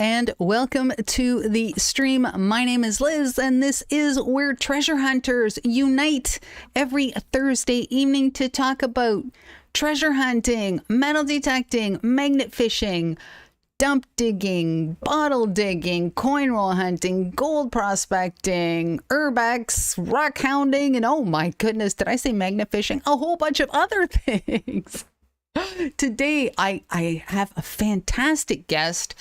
and welcome to the stream. My name is Liz, and this is where treasure hunters unite every Thursday evening to talk about treasure hunting, metal detecting, magnet fishing, dump digging, bottle digging, coin roll hunting, gold prospecting, urbex, rock hounding, and oh my goodness, did I say magnet fishing? A whole bunch of other things. Today, I have a fantastic guest.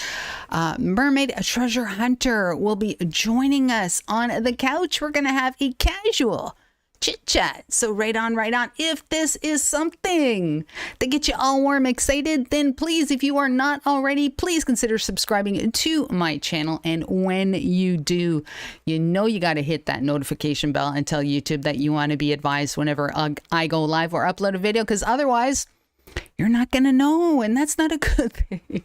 Mermaid, a treasure hunter, will be joining us on the couch. We're going to have a casual chit chat. So right on. If this is something that gets you all warm, excited, then please, if you are not already, please consider subscribing to my channel. And when you do, you know you got to hit that notification bell and tell YouTube that you want to be advised whenever I go live or upload a video, because otherwise you're not going to know, and that's not a good thing.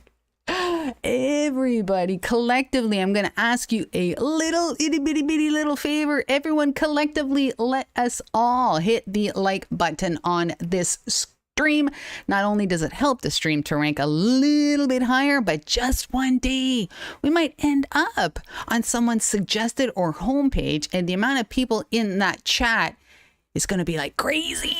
Everybody collectively, I'm going to ask you a little itty bitty little favor. Everyone collectively, let us all hit the like button on this stream. Not only does it help the stream to rank a little bit higher, but just one day we might end up on someone's suggested or homepage, and the amount of people in that chat is going to be like crazy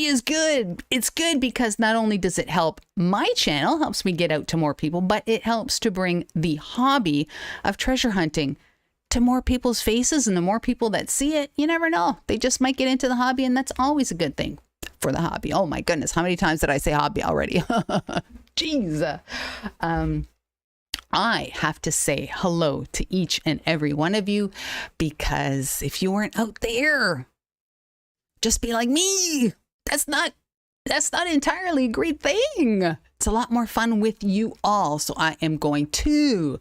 is good. It's good because not only does it help my channel, helps me get out to more people, but it helps to bring the hobby of treasure hunting to more people's faces, and the more people that see it, you never know, they just might get into the hobby, and that's always a good thing for the hobby. Oh my goodness, how many times did I say hobby already? Jeez. I have to say hello to each and every one of you, because if you weren't out there, just be like me. That's not entirely a great thing. It's a lot more fun with you all. So I am going to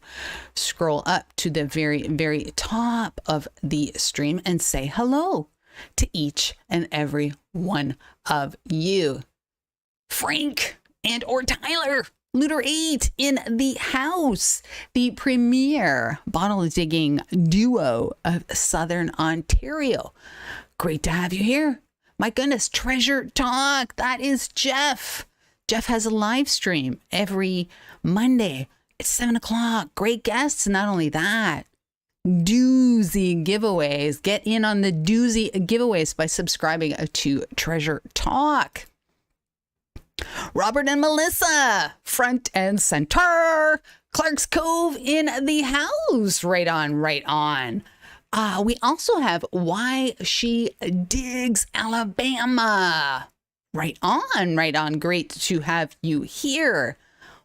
scroll up to the very top of the stream and say hello to each and every one of you. Frank and or Tyler, Looter 8 in the house, the premier bottle digging duo of Southern Ontario. Great to have you here. My goodness, Treasure Talk. That is Jeff. Jeff has a live stream every Monday at 7 o'clock. Great guests. Not only that, doozy giveaways. Get in on the doozy giveaways by subscribing to Treasure Talk. Robert and Melissa, front and center. Clark's Cove in the house. Right on. We also have Why She Digs Alabama. Right on. Great to have you here.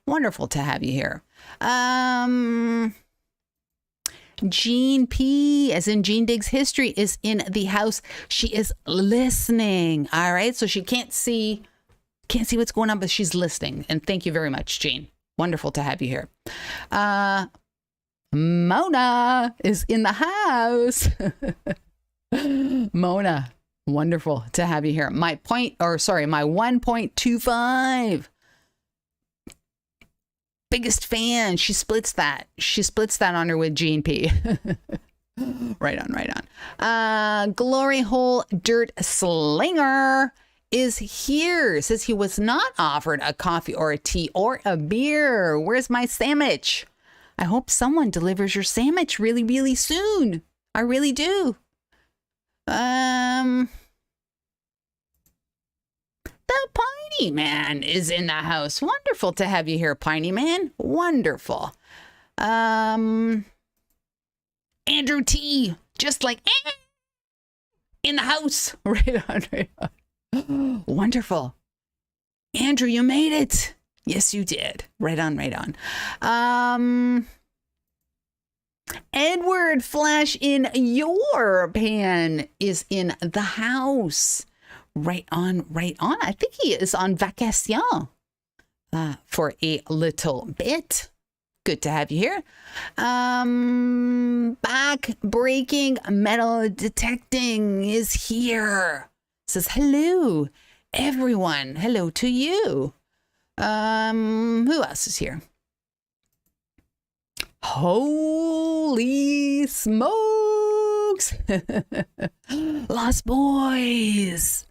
Wonderful to have you here. Jean P, as in Jean Digs History, is in the house. She is listening. All right, so she can't see what's going on, but she's listening. And thank you very much, Jean. Wonderful to have you here. Mona is in the house. Mona, wonderful to have you here. My 1.25 biggest fan. She splits that honor with Jean P. Right on. Glory Hole Dirt Slinger is here. Says he was not offered a coffee or a tea or a beer. Where's my sandwich? I hope someone delivers your sandwich really soon. I really do. The Piney Man is in the house. Wonderful to have you here, Piney Man. Wonderful. Andrew T, just like in the house. Right on. Wonderful. Andrew, you made it. Yes, you did. Right on. Edward Flash in your pan is in the house. Right on. I think he is on vacation for a little bit. Good to have you here. Back breaking metal detecting is here. Says hello, everyone. Hello to you. Who else is here? Holy smokes. Lost Boys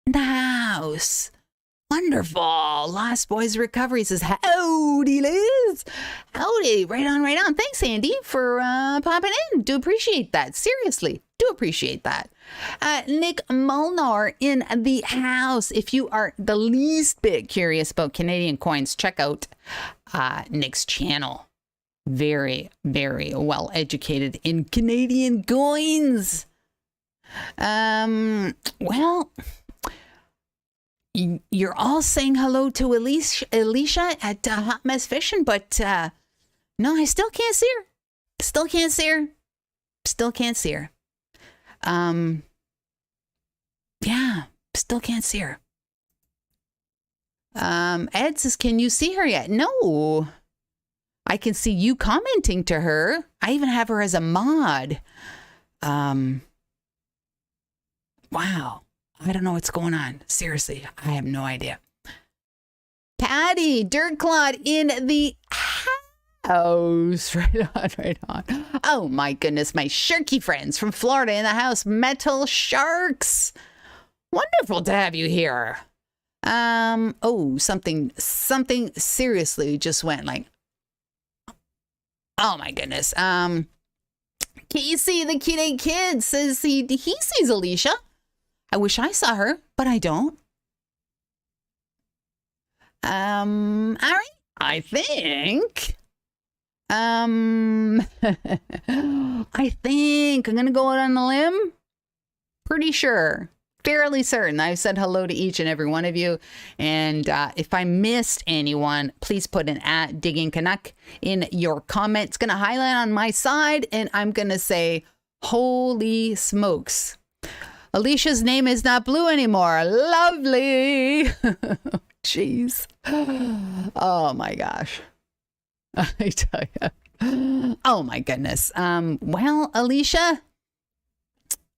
in the house. Wonderful. Lost Boys Recovery says, howdy, Liz. Howdy. Right on, right on. Thanks, Andy, for popping in. Do appreciate that. Seriously, do appreciate that. Nick Molnar in the house. If you are the least bit curious about Canadian coins, check out Nick's channel. Very, very well educated in Canadian coins. Well, you're all saying hello to Alicia at Hot Mess Fishing, but no, I still can't see her. Still can't see her. Still can't see her. Yeah, still can't see her. Ed says, can you see her yet? No. I can see you commenting to her. I even have her as a mod. Wow. I don't know what's going on. Seriously, I have no idea. Patty 𝗫𝗓𝗏𝗏 in the house. Right on, right on. Oh my goodness, my sharky friends from Florida in the house. Metal Sharks. Wonderful to have you here. Oh, something seriously just went like, oh my goodness. Casey the Kid says he sees Alicia. I wish I saw her, but I don't. All right. I think. I think I'm gonna go out on a limb. Pretty sure. Fairly certain. I've said hello to each and every one of you. And if I missed anyone, please put an @digging Canuck in your comment. It's going to highlight on my side, and I'm going to say, holy smokes. Alicia's name is not blue anymore. Lovely. Jeez. Oh, my gosh. I tell you. Oh, my goodness. Well, Alicia,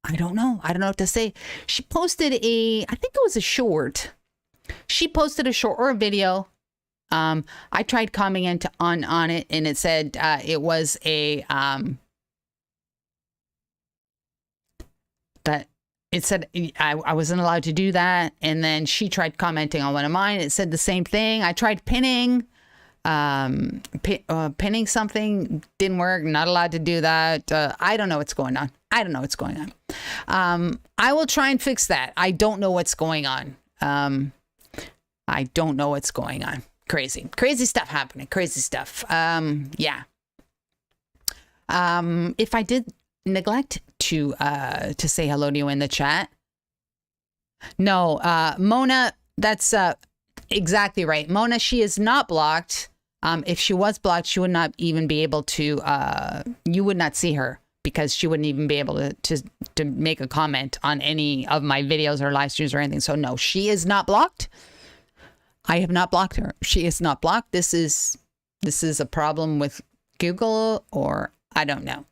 I don't know. I don't know what to say. She posted I think it was a short. She posted a short or a video. I tried commenting on it, and it said it was that it said I wasn't allowed to do that. And then she tried commenting on one of mine. It said the same thing. I tried pinning something, didn't work. Not allowed to do that. I don't know what's going on. I don't know what's going on. I will try and fix that. I don't know what's going on. I don't know what's going on. Crazy stuff happening. Crazy stuff. Yeah. If I did neglect to say hello to you in the chat. No, Mona, that's exactly right. Mona, she is not blocked. If she was blocked, she would not even be able to, you would not see her because she wouldn't even be able to make a comment on any of my videos or live streams or anything. So no, she is not blocked. I have not blocked her. She is not blocked. This is a problem with Google, or I don't know.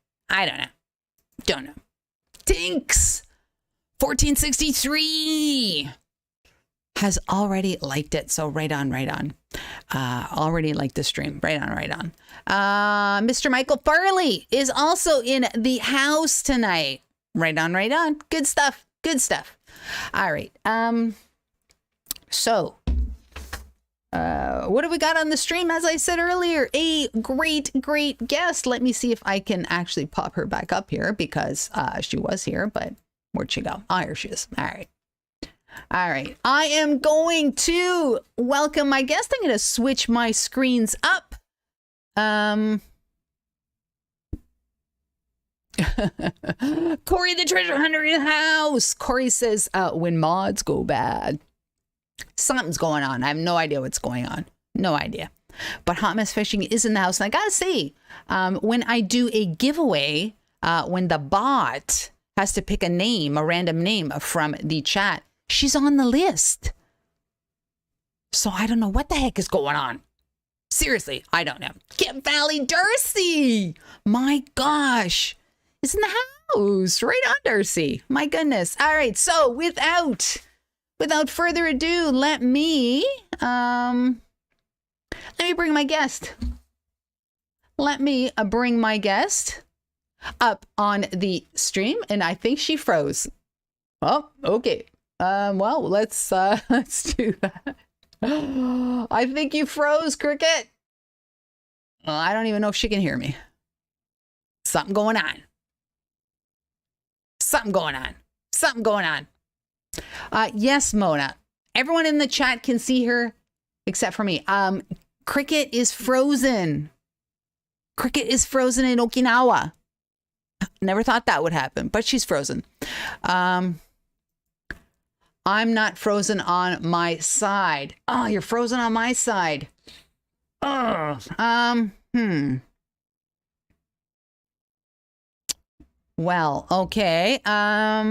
Don't know. Tinks 1463 has already liked it. So right on. Already liked the stream. Right on. Mr. Michael Farley is also in the house tonight. Right on. Good stuff. All right. So what have we got on the stream? As I said earlier, a great guest. Let me see if I can actually pop her back up here, because she was here, but where'd she go? Oh, here she is. All right. I am going to welcome my guest. I'm going to switch my screens up. Corey the treasure hunter in the house. Corey says, when mods go bad, something's going on. I have no idea what's going on. No idea. But Hot Mess Fishing is in the house. And I gotta say, when I do a giveaway, when the bot has to pick a random name from the chat, she's on the list. So I don't know what the heck is going on. Seriously, I don't know. Kip Valley Darcy. My gosh. It's in the house. Right on, Darcy. My goodness. All right. So without further ado, let me bring my guest. Let me bring my guest up on the stream, and I think she froze. Oh, okay. Well, let's do that. I think you froze, Cricket. Well, I don't even know if she can hear me. Something going on. Something going on. Something going on. Yes, Mona. Everyone in the chat can see her except for me. Cricket is frozen. Cricket is frozen in Okinawa. Never thought that would happen, but she's frozen. I'm not frozen on my side. Oh, you're frozen on my side. Oh, Well, okay. How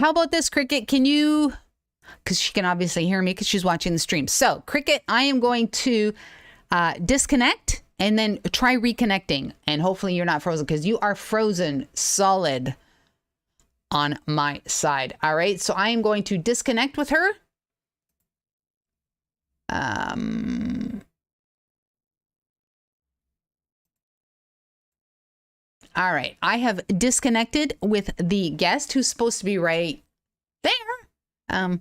about this, Cricket? Can you, because she can obviously hear me because she's watching the stream. So, Cricket, I am going to disconnect and then try reconnecting. And hopefully you're not frozen because you are frozen solid on my side. All right. So I am going to disconnect with her. All right. I have disconnected with the guest who's supposed to be right there.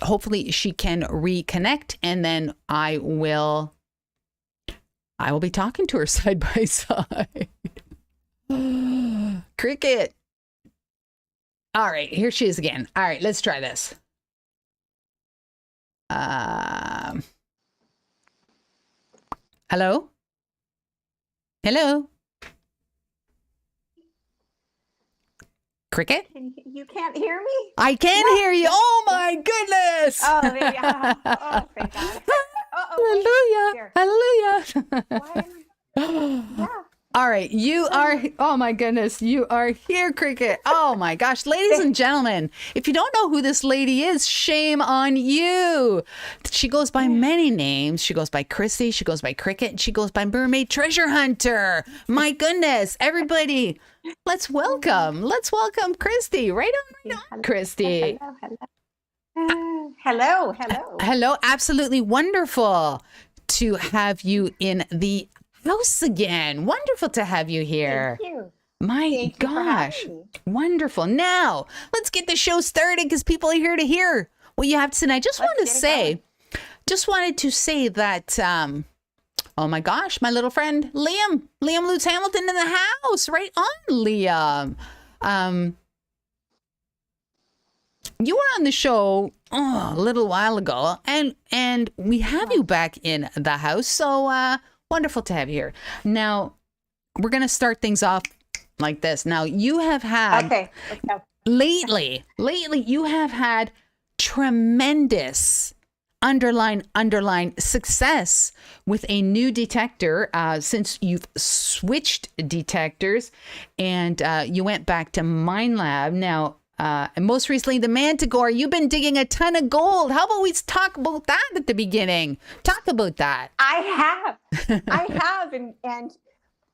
Hopefully she can reconnect and then I will be talking to her side by side. Cricket. All right, here she is again. All right, let's try this. Hello? Hello? Cricket? You can't hear me? I can hear you. Oh my goodness. Oh, there you go. Oh, thank God. Hallelujah. Hallelujah. Yeah. All right, you are, oh my goodness, you are here, Cricket. Oh my gosh, ladies and gentlemen, if you don't know who this lady is, shame on you. She goes by many names. She goes by Christi, she goes by Cricket, and she goes by Mermaid Treasure Hunter. My goodness, everybody, let's welcome Christi. Right on, Christi. Hello. Hello, absolutely wonderful to have you in the house again. Wonderful to have you here. Thank you. My gosh. Wonderful. Now, let's get the show started because people are here to hear what you have to say. And I just wanted to say that, oh my gosh, my little friend, Liam Lutz Hamilton in the house. Right on, Liam. You were on the show a little while ago and we have you back in the house. So, wonderful to have you here. Now, we're going to start things off like this. Now, you have had, lately, you have had tremendous underline success with a new detector since you've switched detectors and you went back to MineLab. Now, and most recently, the Manticore, you've been digging a ton of gold. How about we talk about that at the beginning? Talk about that. I have. And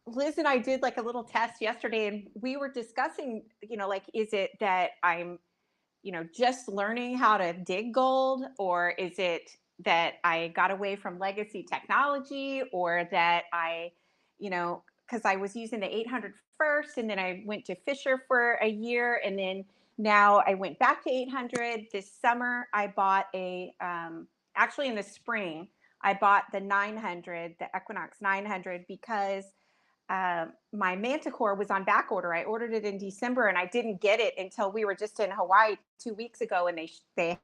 Liz and I did like a little test yesterday and we were discussing, like, is it that I'm, just learning how to dig gold, or is it that I got away from legacy technology, or that I, because I was using the 800 first and then I went to Fisher for a year and then now I went back to 800. This summer, I bought actually in the spring, I bought the 900, the Equinox 900, because my Manticore was on back order. I ordered it in December and I didn't get it until we were just in Hawaii 2 weeks ago and they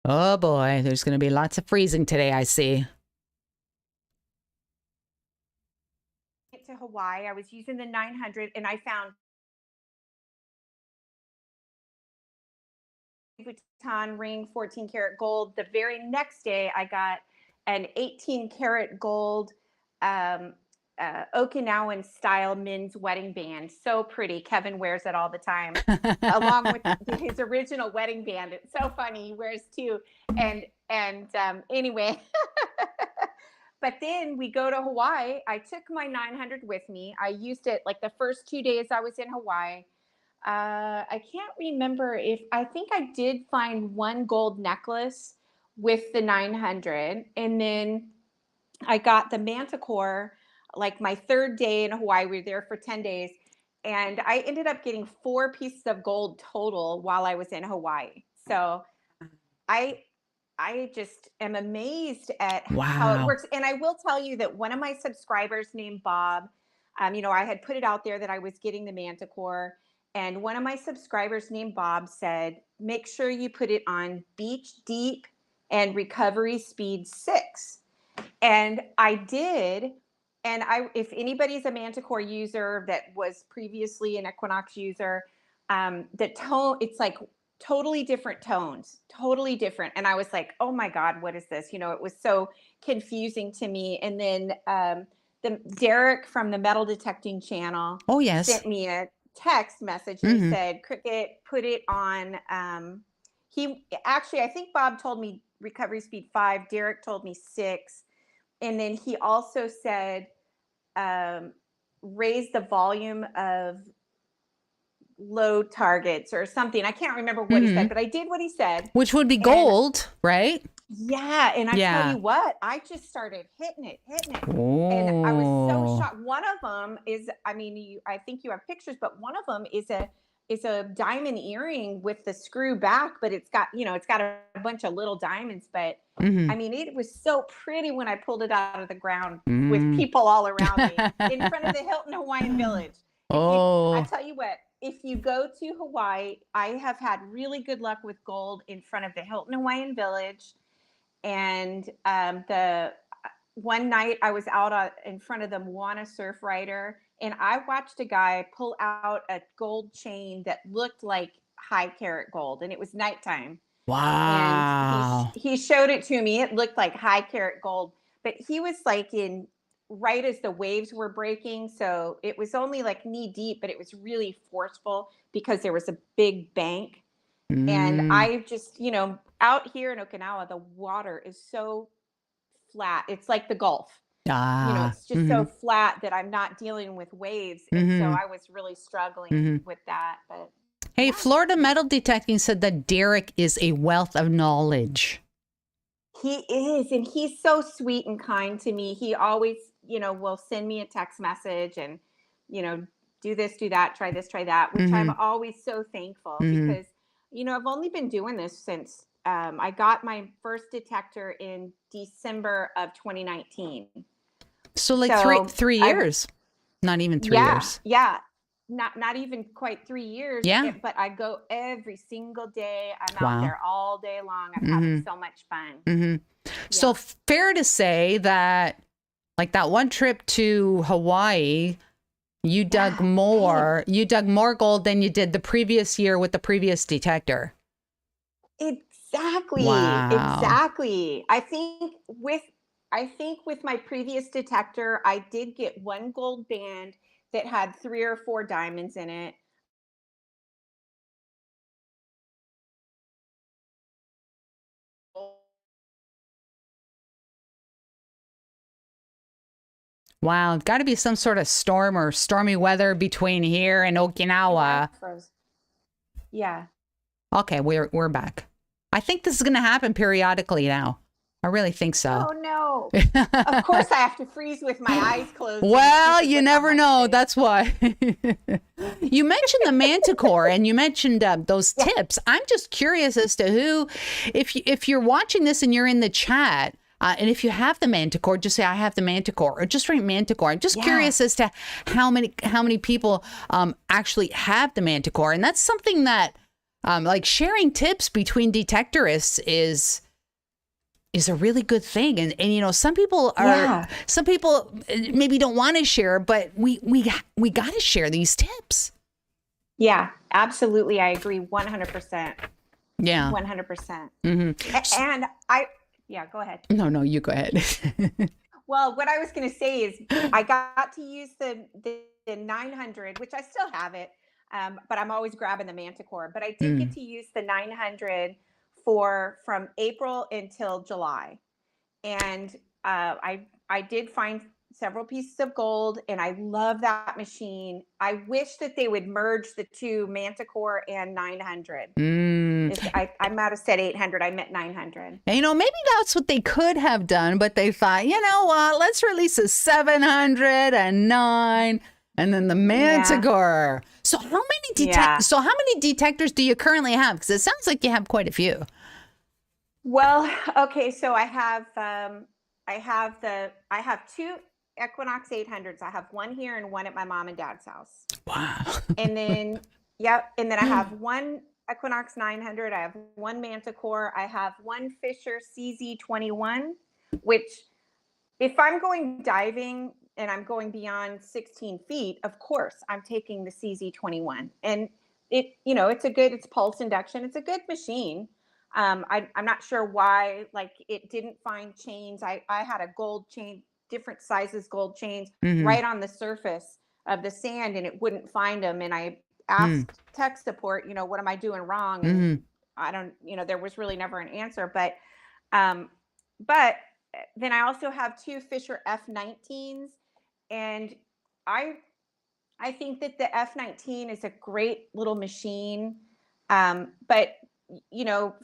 Oh boy, there's going to be lots of freezing today, I see. to Hawaii. I was using the 900 and I found Vuitton ring 14 karat gold. The very next day I got an 18 karat gold Okinawan style men's wedding band. So pretty. Kevin wears it all the time along with his original wedding band. It's so funny. He wears two. And anyway, but then we go to Hawaii. I took my 900 with me. I used it like the first 2 days I was in Hawaii. I can't remember I think I did find one gold necklace with the 900. And then I got the Manticore like my third day in Hawaii. We were there for 10 days. And I ended up getting 4 pieces of gold total while I was in Hawaii. So I just am amazed at how it works. And I will tell you that one of my subscribers named Bob, you know, I had put it out there that I was getting the Manticore. And one of my subscribers named Bob said, make sure you put it on beach deep and recovery speed 6. And I did. And if anybody's a Manticore user that was previously an Equinox user, the tone, it's like totally different tones, totally different. And I was like, oh my God, what is this? You know, it was so confusing to me. And then the Derek from the Metal Detecting channel sent me a text message and he said, Cricket, put it on. He actually, I think Bob told me recovery speed 5, Derek told me 6. And then he also said, raise the volume of low targets or something. I can't remember what he said, but I did what he said. Which would be gold, right? Yeah. And I tell you what, I just started hitting it. And I was so shocked. One of them is, I mean, I think you have pictures, but one of them is a diamond earring with the screw back, but it's got, you know, it's got a bunch of little diamonds, but I mean, it was so pretty when I pulled it out of the ground with people all around me in front of the Hilton Hawaiian Village. I tell you what, if you go to Hawaii, I have had really good luck with gold in front of the Hilton Hawaiian Village. And the one night I was out in front of the Moana Surf Rider, and I watched a guy pull out a gold chain that looked like high carat gold, and it was nighttime. Wow. And he showed it to me. It looked like high carat gold, but he was like right as the waves were breaking. So it was only like knee deep, but it was really forceful because there was a big bank. And I just, you know, out here in Okinawa, the water is so flat. It's like the Gulf. You know, it's just so flat that I'm not dealing with waves. And so I was really struggling with that. But hey, Florida Metal Detecting said that Derek is a wealth of knowledge. He is, and he's so sweet and kind to me. He always, you know, will send me a text message and, you know, do this, do that, try this, try that, which I'm always so thankful because, you know, I've only been doing this since I got my first detector in December of 2019. So like three years, not even 3 years. Yeah. Not even quite 3 years. Yeah. But I go every single day. I'm out there all day long. I'm having so much fun. So fair to say that like that one trip to Hawaii, you dug more gold than you did the previous year with the previous detector. Exactly. Wow. Exactly. I think with my previous detector, I did get one gold band that had 3 or 4 diamonds in it. Wow, got to be some sort of storm or stormy weather between here and Okinawa. Yeah. Okay, we're back. I think this is going to happen periodically now. I really think so. Oh no. Of course I have to freeze with my eyes closed. Well, you never know. That's why. You mentioned the Manticore and you mentioned those tips. I'm just curious as to who, if you're watching this and you're in the chat, and if you have the Manticore, just say I have the Manticore, or just write Manticore. I'm just curious as to how many people actually have the Manticore, and that's something that like sharing tips between detectorists is a really good thing. And you know, some people maybe don't want to share, but we got to share these tips. Yeah, absolutely. I agree 100%. Yeah. 100%. And go ahead. No, you go ahead. Well, what I was going to say is I got to use the 900, which I still have it. But I'm always grabbing the Manticore, but I did get to use the 900 from April until July. And I did find several pieces of gold, and I love that machine. I wish that they would merge the two, Manticore and 900. I might have said 800. I meant 900. And, you know, maybe that's what they could have done, but they thought, you know what, let's release a 700, a 9, and then the Manticore. So how many detectors do you currently have? Because it sounds like you have quite a few. Well, okay, so I have two Equinox 800s. I have one here and one at my mom and dad's house. Wow. And then, and then I have one Equinox 900. I have one Manticore. I have one Fisher CZ21, which if I'm going diving and I'm going beyond 16 feet, of course, I'm taking the CZ21. And it's pulse induction. It's a good machine. I'm not sure why, like, it didn't find chains. I had a gold chain, different sizes gold chains right on the surface of the sand, and it wouldn't find them. And I asked tech support, what am I doing wrong? And I don't, there was really never an answer. But then I also have two Fisher F19s, and I think that the F19 is a great little machine, but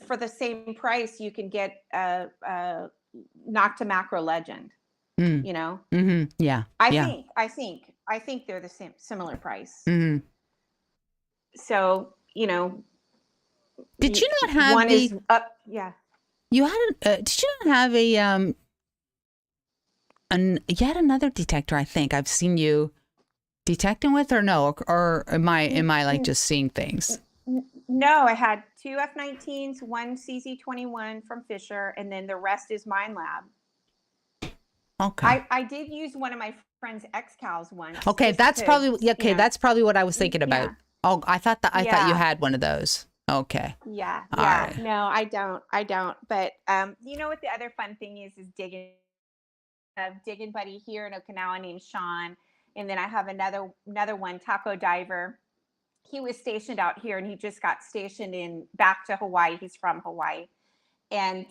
for the same price, you can get a 𝗕𝗘𝗏𝗧𝗏 legend. Yeah. I think they're the same, similar price. So, did you not have one is up? Yeah. You had did you not have you had another detector? I think I've seen you detecting with, or no, or am I like just seeing things? No, I had two F19s, one CZ21 from Fisher, and then the rest is Mine Lab. Okay. I did use one of my friend's 𝗕𝗏𝗧𝗏 once. Okay, that's probably that's probably what I was thinking about. Oh, I thought you had one of those. Okay. Yeah. All right. No, I don't. But what the other fun thing is digging buddy here in Okinawa named Sean, and then I have another one, 𝗕𝗘𝗥𝗞𝗦. He was stationed out here, and he just got stationed back to Hawaii. He's from Hawaii, and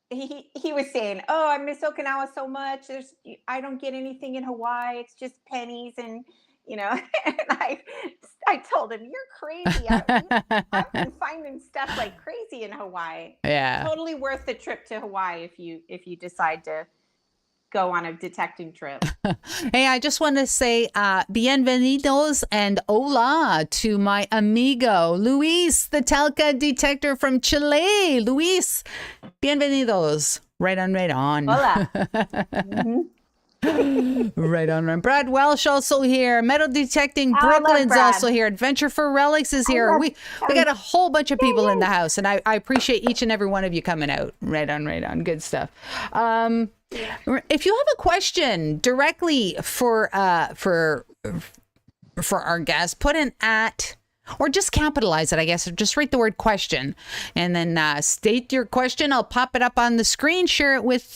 he was saying, "Oh, I miss Okinawa so much. I don't get anything in Hawaii. It's just pennies." And and I told him, "You're crazy. I've been finding stuff like crazy in Hawaii. Yeah, totally worth the trip to Hawaii if you decide to go on a detecting trip." Hey, I just want to say bienvenidos and hola to my amigo Luis, the 𝗘𝗘𝗏 detector from Chile. Luis, bienvenidos. Right on. Hola. Right on. Brad Welsh also here. Metal Detecting Brooklyn's also here. Adventure for Relics is here. We got a whole bunch of people in the house, and I appreciate each and every one of you coming out. Right on. Good stuff. If you have a question directly for our guest, put an @ or just capitalize it, I guess. Just write the word question and then state your question. I'll pop it up on the screen, share it with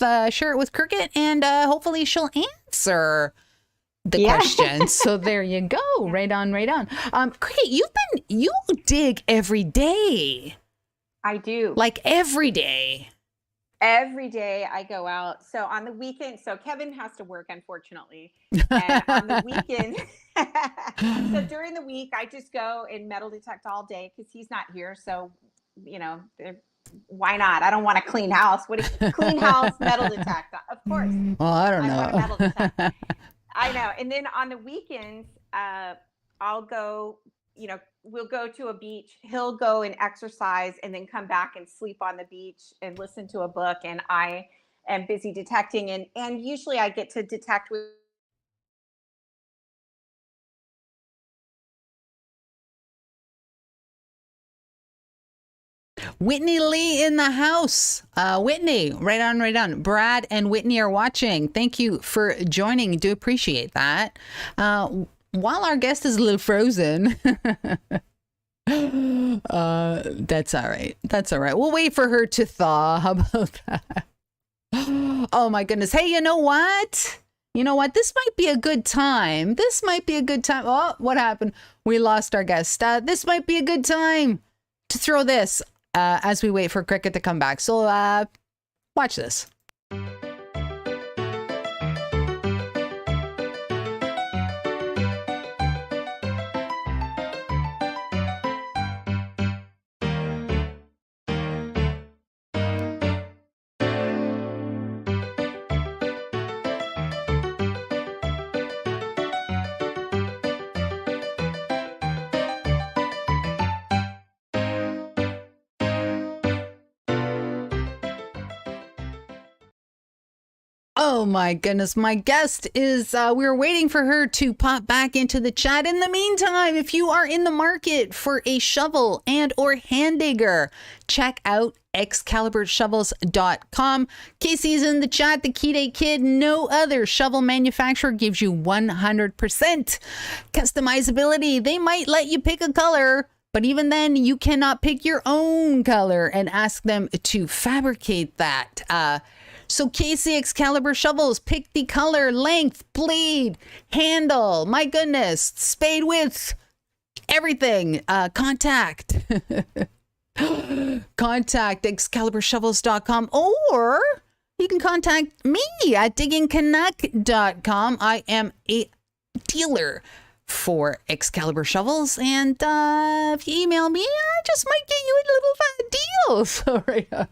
Cricket, and hopefully she'll answer the question. So there you go. Right on. Cricket, you dig every day. I do. Like every day. Every day I go out. So on the weekend, so Kevin has to work, unfortunately. And on the weekend, so during the week, I just go and metal detect all day because he's not here. So, why not? I don't want to clean house. Clean house, metal detect? Of course. Well, I don't know. I want to metal detect. I know. And then on the weekends, I'll go, we'll go to a beach. He'll go and exercise and then come back and sleep on the beach and listen to a book. And I am busy detecting. And usually I get to detect with Whitney Lee in the house. Whitney, right on. Brad and Whitney are watching. Thank you for joining. Do appreciate that. While our guest is a little frozen, that's all right. We'll wait for her to thaw. How about that? Oh my goodness. Hey, you know what? This might be a good time. Oh, what happened? We lost our guest. This might be a good time to throw this as we wait for Cricket to come back. So watch this. Oh my goodness. My guest is, we're waiting for her to pop back into the chat. In the meantime, if you are in the market for a shovel and or hand digger, check out 𝗕𝗓𝗓𝗪shovels.com. Casey's in the chat. The 𝗕𝗘𝗓𝗕𝗦, no other shovel manufacturer gives you 100% customizability. They might let you pick a color, but even then, you cannot pick your own color and ask them to fabricate that. So Casey Excalibur Shovels, pick the color, length, blade, handle, my goodness, spade width, everything. Contact. Contact 𝗕𝗓𝗓𝗪shovels.com, or you can contact me at diggingcanuck.com. I am a dealer for Excalibur Shovels, and if you email me, I just might get you a little fat deal. So right on.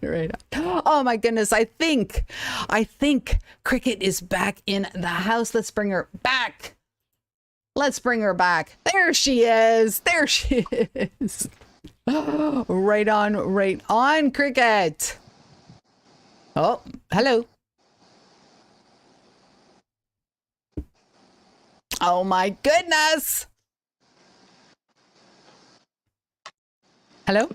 Oh my goodness, I think Cricket is back in the house. Let's bring her back. There she is. Right on, Cricket. Oh, hello. Oh my goodness. Hello?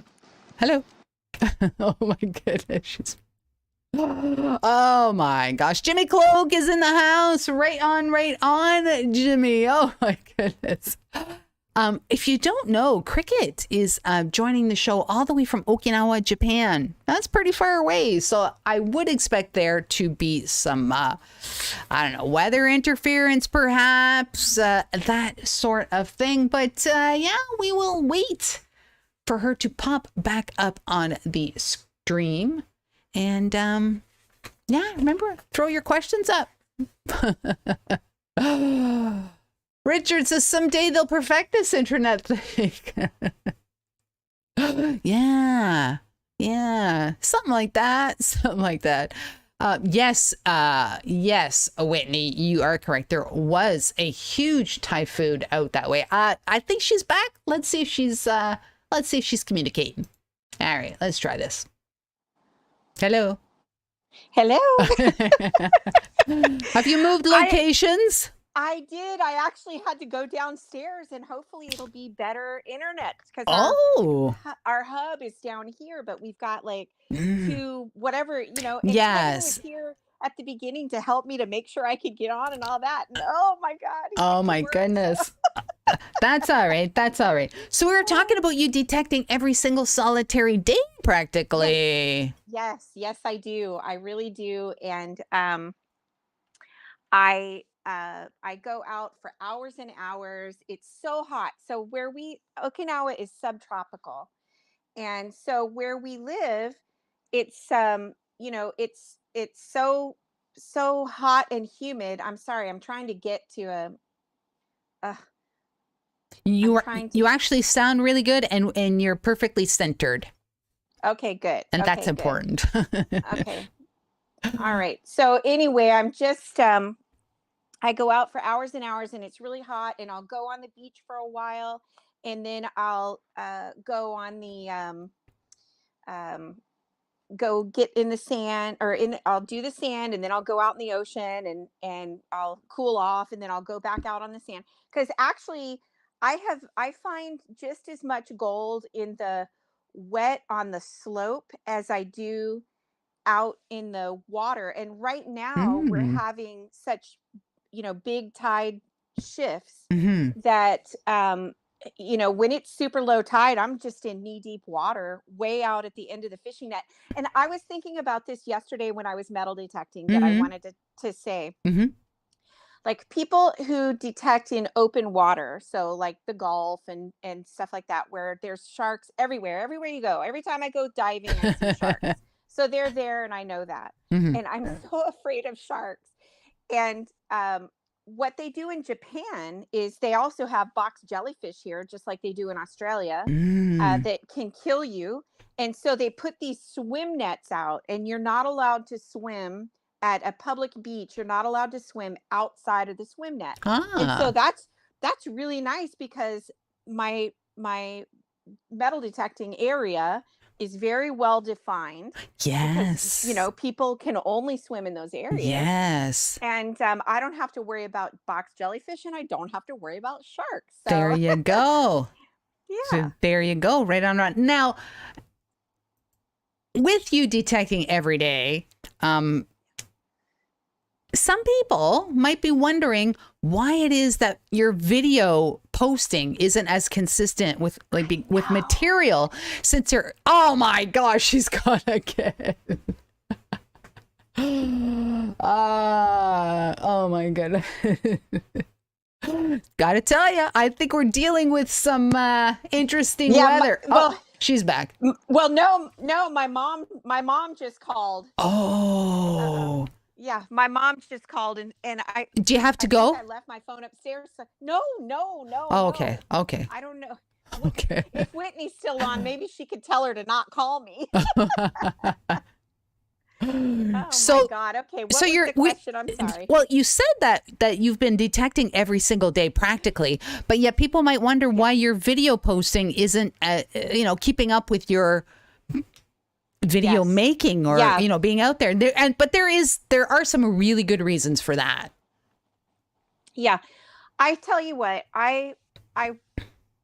Oh my goodness. Oh my gosh. Jimmy Cloak is in the house. Right on, Jimmy. Oh my goodness. If you don't know, Cricket is joining the show all the way from Okinawa, Japan. That's pretty far away. So I would expect there to be some, I don't know, weather interference, perhaps, that sort of thing. But yeah, we will wait for her to pop back up on the stream. And yeah, remember, throw your questions up. Richard says someday they'll perfect this internet thing. Yeah, something like that. Yes, Whitney, you are correct. There was a huge typhoon out that way. I think she's back. Let's see if she's communicating. All right, let's try this. Hello. Hello. Have you moved locations? I did. I actually had to go downstairs, and hopefully it'll be better internet because our hub is down here, but we've got like two whatever, and yes, was here at the beginning to help me to make sure I could get on and all that. And oh my God. Oh my goodness. That's all right. So we were talking about you detecting every single solitary day practically. Yes, I do. I really do. And I go out for hours and hours. It's so hot. So Okinawa is subtropical. And so where we live, it's it's so hot and humid. I'm sorry, I'm trying to get to you actually sound really good, and you're perfectly centered. Okay, good. And okay, that's important. Okay. All right. So anyway, I'm just I go out for hours and hours, and it's really hot, and I'll go on the beach for a while, and then I'll go on the go get in the sand, I'll do the sand, and then I'll go out in the ocean, and I'll cool off, and then I'll go back out on the sand, because actually I find just as much gold in the wet on the slope as I do out in the water. And right now we're having such big tide shifts that when it's super low tide, I'm just in knee deep water way out at the end of the fishing net. And I was thinking about this yesterday when I was metal detecting, that I wanted to say, like, people who detect in open water, so like the Gulf and stuff like that, where there's sharks everywhere you go. Every time I go diving, I see sharks. So they're there, and I know that. And I'm so afraid of sharks. And what they do in Japan is they also have box jellyfish here, just like they do in Australia, that can kill you. And so they put these swim nets out, and you're not allowed to swim at a public beach. You're not allowed to swim outside of the swim net. And so that's really nice, because my metal detecting area is very well defined. Yes. Because, you know, people can only swim in those areas. Yes. And I don't have to worry about box jellyfish, and I don't have to worry about sharks. So There you go. yeah. So there you go. Right on. Right. Now, with you detecting every day, some people might be wondering why it is that your video posting isn't as consistent with with material, since you're, oh my gosh, she's got a kid. Oh my goodness. Gotta tell you, I think we're dealing with some interesting weather. Well, she's back. Well, no, my mom just called. Oh. Yeah, my mom just called, and I. Do you have to I go? think I left my phone upstairs. No. Oh, okay. No. Okay. I don't know. Okay. If Whitney's still on, maybe she could tell her to not call me. Oh so, my God. Okay. What was the question? I'm sorry. Well, you said that you've been detecting every single day practically, but yet people might wonder why your video posting isn't, keeping up with your video making or, being out there. But there are some really good reasons for that. Yeah. I tell you what, I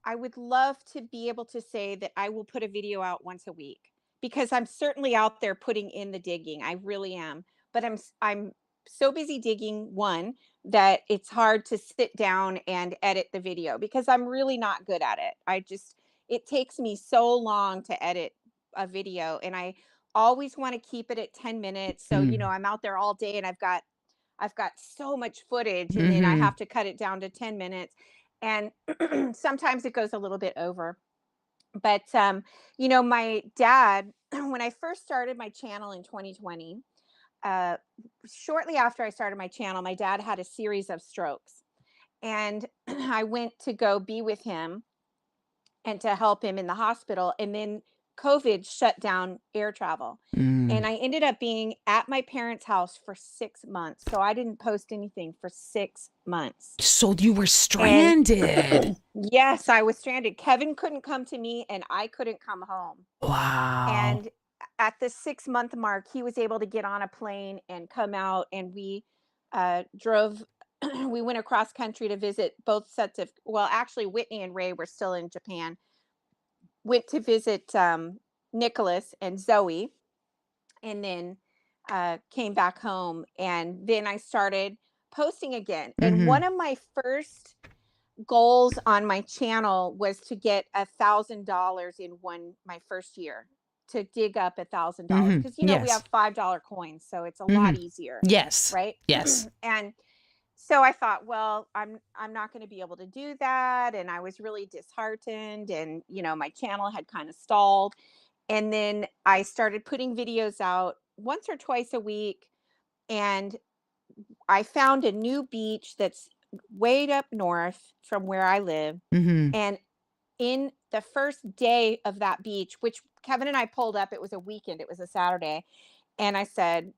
would love to be able to say that I will put a video out once a week, because I'm certainly out there putting in the digging. I really am. But I'm so busy digging, one, that it's hard to sit down and edit the video, because I'm really not good at it. It takes me so long to edit a video, and I always want to keep it at 10 minutes. So, I'm out there all day, and I've got so much footage, and then I have to cut it down to 10 minutes. And sometimes it goes a little bit over. But, my dad, when I first started my channel in 2020, shortly after I started my channel, my dad had a series of strokes, and I went to go be with him and to help him in the hospital. And then COVID shut down air travel. And I ended up being at my parents' house for 6 months. So I didn't post anything for 6 months. So you were stranded. Yes, I was stranded. Kevin couldn't come to me, and I couldn't come home. Wow. And at the 6-month mark, he was able to get on a plane and come out, and we drove. We went across country to visit both sets of, well, actually, Whitney and Ray were still in Japan. Went to visit Nicholas and Zoe, and then came back home. And then I started posting again. And one of my first goals on my channel was to get $1,000 in my first year, to dig up $1,000, because we have $5 coins, so it's a lot easier. Yes. Right. Yes. And so I thought, well, I'm not going to be able to do that, and I was really disheartened, and my channel had kind of stalled. And then I started putting videos out once or twice a week, and I found a new beach that's way up north from where I live. And in the first day of that beach, which Kevin and I pulled up, it was a weekend, it was a Saturday, and I said,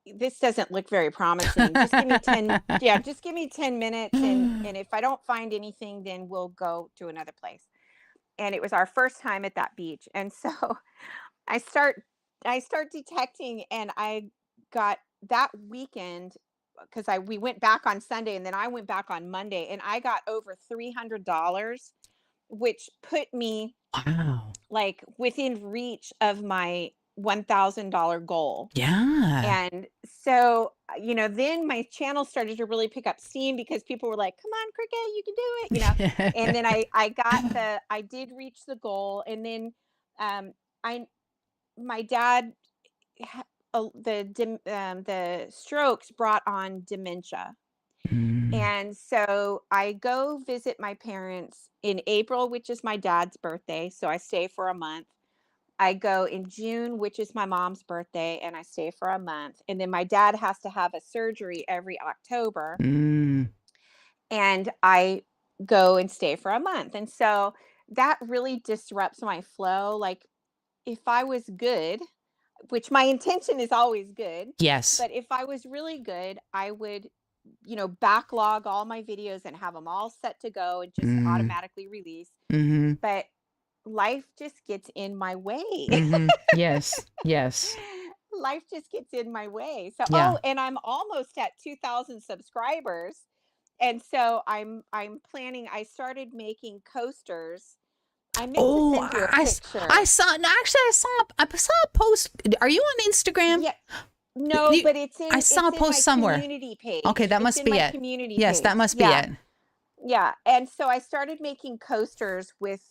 this doesn't look very promising. Just give me 10. Yeah, just give me 10 minutes. And if I don't find anything, then we'll go to another place. And it was our first time at that beach. And so I start detecting, and I got that weekend, because we went back on Sunday, and then I went back on Monday, and I got over $300, which put me like within reach of my $1,000 goal. Yeah. And so, then my channel started to really pick up steam, because people were like, come on, Cricket, you can do it, and then I did reach the goal. And then my dad, the strokes brought on dementia. And so I go visit my parents in April, which is my dad's birthday, so I stay for a month. I go in June, which is my mom's birthday, and I stay for a month. And then my dad has to have a surgery every October, and I go and stay for a month. And so that really disrupts my flow. Like, if I was good, which my intention is always good. Yes. But if I was really good, I would, backlog all my videos and have them all set to go and just automatically release. But life just gets in my way. Yes. Yes. Life just gets in my way. So, Yeah. and I'm almost at 2,000 subscribers. And so I'm planning, I started making coasters. I meant to Oh, send you a I picture. saw. No, actually, I saw a post. Are you on Instagram? Yeah. No, but I saw a it's in post my somewhere. community page. Okay, that It's must in be my it. community Yes, that page. must be Yeah. it. Yeah. And so I started making coasters with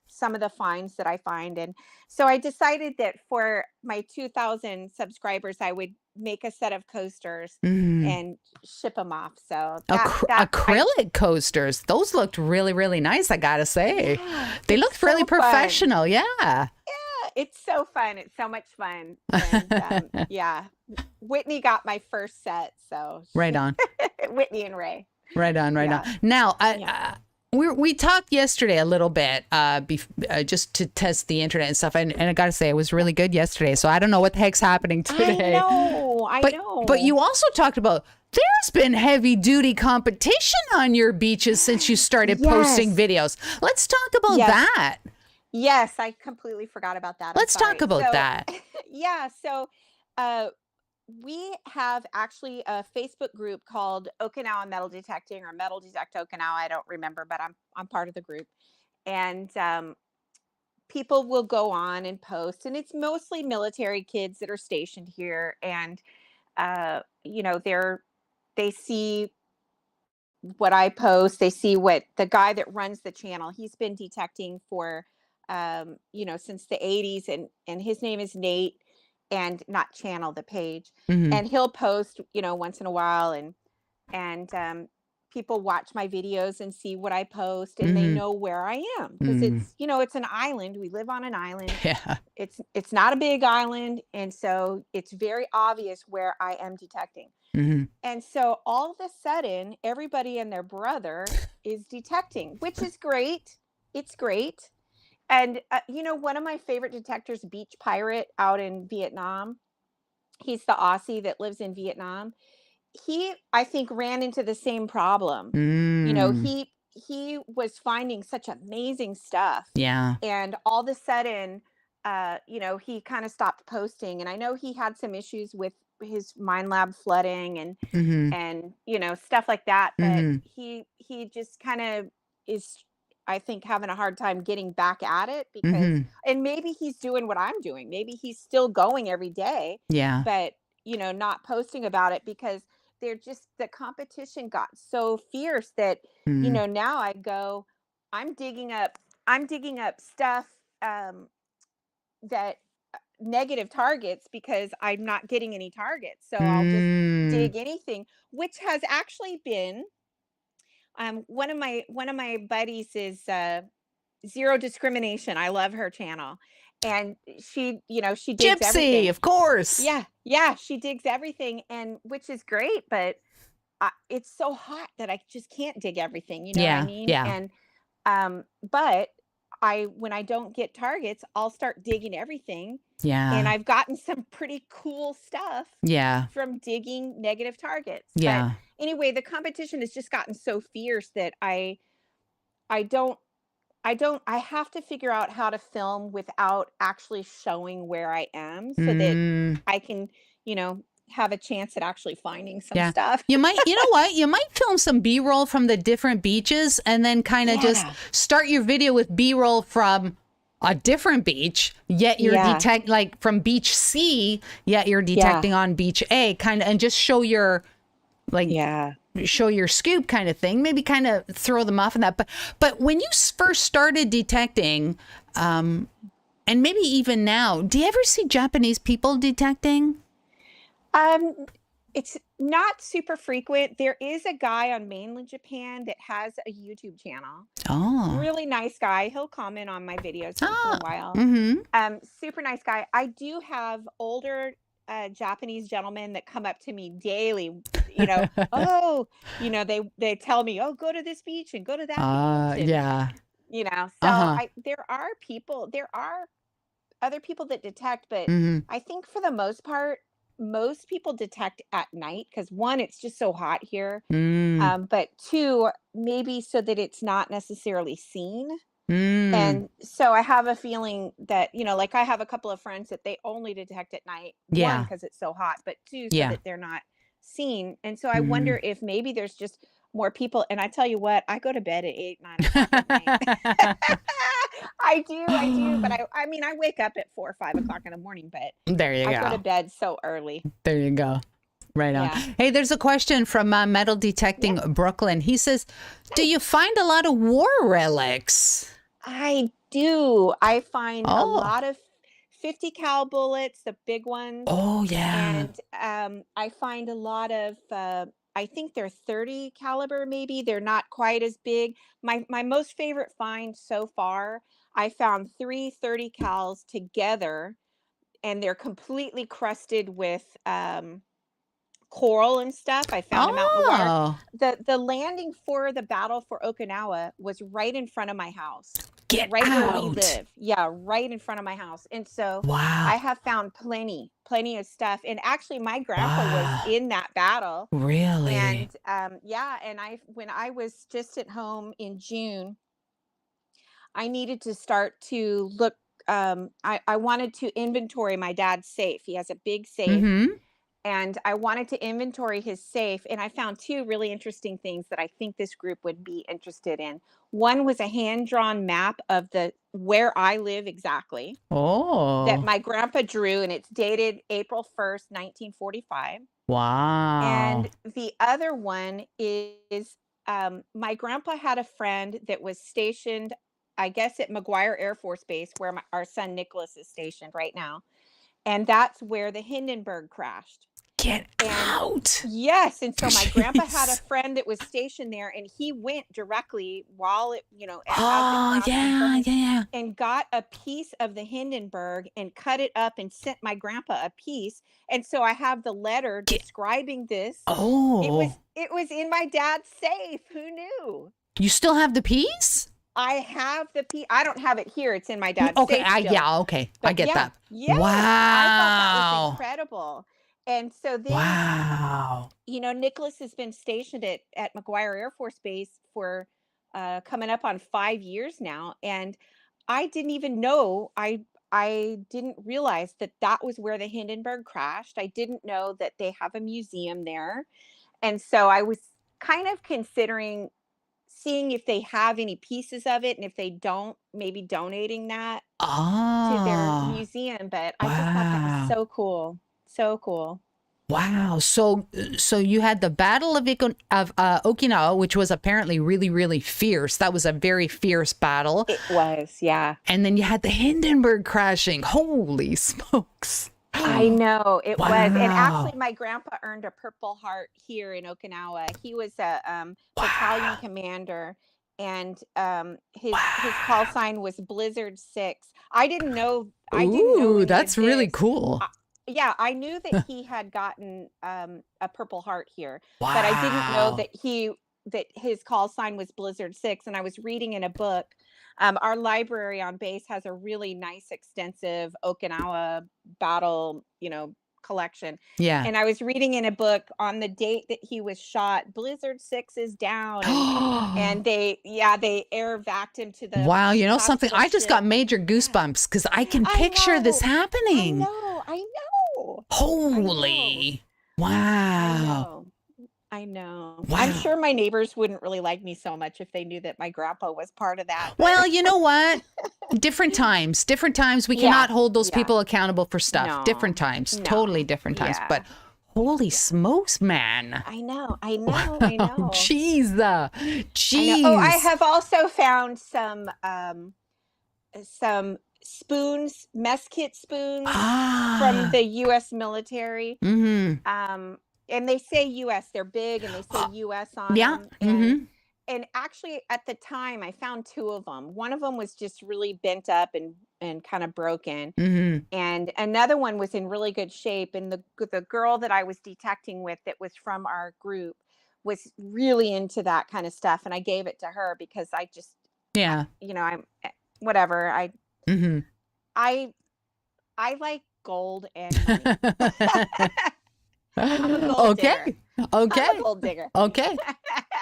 some of the finds that I find. And so I decided that for my 2,000 subscribers, I would make a set of coasters Mm. and ship them off. So that Acrylic coasters. Those looked really, really nice, I gotta say. yeah, They it's looked really so fun. professional. Yeah. Yeah, it's so fun. It's so much fun. And yeah, Whitney got my first set. So Right on. Whitney and Ray. Right on. Right Yeah. on. Now, Yeah. we talked yesterday a little bit just to test the internet and stuff. And I got to say, it was really good yesterday. So I don't know what the heck's happening today. I know. But you also talked about there's been heavy duty competition on your beaches since you started posting videos. Let's talk about that. Yes, I completely forgot about that. Let's talk about that. Yeah. So we have actually a Facebook group called Okinawa Metal Detecting or Metal Detect Okinawa. I don't remember, but I'm part of the group. And people will go on and post, and it's mostly military kids that are stationed here. And you know, they see what I post. They see what the guy that runs the channel, he's been detecting for you know, since the 80s, and his name is Nate, and not channel, the page. Mhm. And he'll post, you know, once in a while, and people watch my videos and see what I post, and they Mhm. know where I am, because it's, you know, it's an island. We live on an island. Yeah. It's not a big island, and so it's very obvious where I am detecting. Mhm. And so all of a sudden, everybody and their brother is detecting, which is great. It's great. And you know, one of my favorite detectors, Beach Pirate, out in Vietnam. He's the Aussie that lives in Vietnam. He, I think, ran into the same problem. You know, Mm. he was finding such amazing stuff, Yeah. and all of a sudden, you know, he kind of stopped posting. And I know he had some issues with his mine lab flooding Mhm. and you know, stuff like that. But Mhm. he just kind of is, I think, having a hard time getting back at it, because, Mhm. and maybe he's doing what I'm doing. Maybe he's still going every day, Yeah. but you know, not posting about it, because the competition got so fierce that, you Mm. know, now I go, I'm digging up stuff that negative targets, because I'm not getting any targets. So I'll just Mm. dig anything, which has actually been one of my buddies is Zero Discrimination. I love her channel. And she, you know, she digs Gypsy, everything. of course. Yeah, she digs everything, and which is great, but it's so hot that I just can't dig everything, you know what I Yeah. mean? Yeah. And but when I don't get targets, I'll start digging everything, and Yeah. I've gotten some pretty cool stuff Yeah. from digging negative targets. But Yeah. anyway, the competition has just gotten so fierce that I don't I have to figure out how to film without actually showing where I am, so that Mm. I can, you know, have a chance at actually finding some Yeah. stuff. You know what? You might film some B-roll from the different beaches and then kind of just start your video with B-roll from a different beach, yet you're like from beach C, yet you're detecting on beach A, kind of, and just show your show your scoop kind of thing, maybe kind of throw them off in that. But when you first started detecting, and maybe even now, do you ever see Japanese people detecting? It's not super frequent. There is a guy on mainland Japan that has a YouTube channel. Oh. Really nice guy. He'll comment on my videos once in a while. Mm-hmm. Super nice guy. I do have older Japanese gentlemen that come up to me daily, you know, oh, you know, they tell me, oh, go to this beach and go to that beach. And, Yeah. you know, so there are other people that detect, but I think for the most part, most people detect at night, because one, it's just so hot here. But two, maybe so that it's not necessarily seen. And so I have a feeling that, like I have a couple of friends that they only detect at night. One, because it's so hot, but two, so that they're not seen. And so I wonder if maybe there's just more people. And I tell you what, I go to bed at 8, 9 o'clock at night. I do. But I mean, I wake up at 4 or 5 o'clock in the morning, but there you go. I go to bed so early. There you go. Right on. Hey, there's a question from Metal Detecting Brooklyn. He says, do you find a lot of war relics? I do. I find a lot of 50 cal bullets, the big ones. Oh, yeah. And I find a lot of, I think they're 30 caliber, maybe. They're not quite as big. My most favorite find so far, I found 3 30 cals together, and they're completely crusted with coral and stuff. I found them out in the water. The landing for the battle for Okinawa was right in front of my house. Right where we live. Yeah, right in front of my house. And so I have found plenty of stuff. And actually my grandpa was in that battle. Really? And and when I was just at home in June, I needed to start to look. I wanted to inventory my dad's safe. He has a big safe. And I wanted to inventory his safe, and I found 2 really interesting things that I think this group would be interested in. One was a hand-drawn map of where I live exactly. That my grandpa drew, and it's dated April 1st, 1945. Wow. And the other one is my grandpa had a friend that was stationed, I guess, at McGuire Air Force Base, where our son Nicholas is stationed right now. And that's where the Hindenburg crashed. Get out. Yes. And so my grandpa had a friend that was stationed there, and he went directly while it, and got a piece of the Hindenburg and cut it up and sent my grandpa a piece. And so I have the letter describing this. It was in my dad's safe. Who knew? You still have the piece? I have the piece. I don't have it here. It's in my dad's safe still. Okay. But I get that. Yeah. Wow. I thought that was incredible. And so then, Nicholas has been stationed at McGuire Air Force Base for coming up on 5 years now. And I didn't even know, I didn't realize that was where the Hindenburg crashed. I didn't know that they have a museum there. And so I was kind of considering seeing if they have any pieces of it, and if they don't, maybe donating that to their museum. But I just thought that was so cool. So cool. Wow. So you had the Battle of Okinawa, which was apparently really, really fierce. That was a very fierce battle. It was, yeah. And then you had the Hindenburg crashing. Holy smokes. I know, it was. And actually my grandpa earned a Purple Heart here in Okinawa. He was a battalion commander, and his call sign was Blizzard 6. I didn't know. Ooh, that's really cool. I knew that he had gotten a Purple Heart here, but I didn't know that his call sign was Blizzard 6. And I was reading in a book. Our library on base has a really nice, extensive Okinawa battle, collection. Yeah. And I was reading in a book on the date that he was shot, Blizzard 6 is down. And they air vacked him to the Wow, something? I just got major goosebumps because I can picture this happening. I know. Holy. Wow. I know. Wow. I'm sure my neighbors wouldn't really like me so much if they knew that my grandpa was part of that. Well, you know what? Different times. We cannot hold those people accountable for stuff. No, different times. No. Totally different times. Yeah. But holy smokes, man. I know. Jeez. Jeez. Oh, I have also found some spoons, mess kit spoons from the U.S. military. And they say U.S. They're big, and they say U.S. on them. And actually, at the time, I found 2 of them. One of them was just really bent up and kind of broken. And another one was in really good shape. And the girl that I was detecting with, that was from our group, was really into that kind of stuff. And I gave it to her because I just, I'm whatever. I like gold and money. I'm a gold digger. Okay. I'm a gold digger. Okay.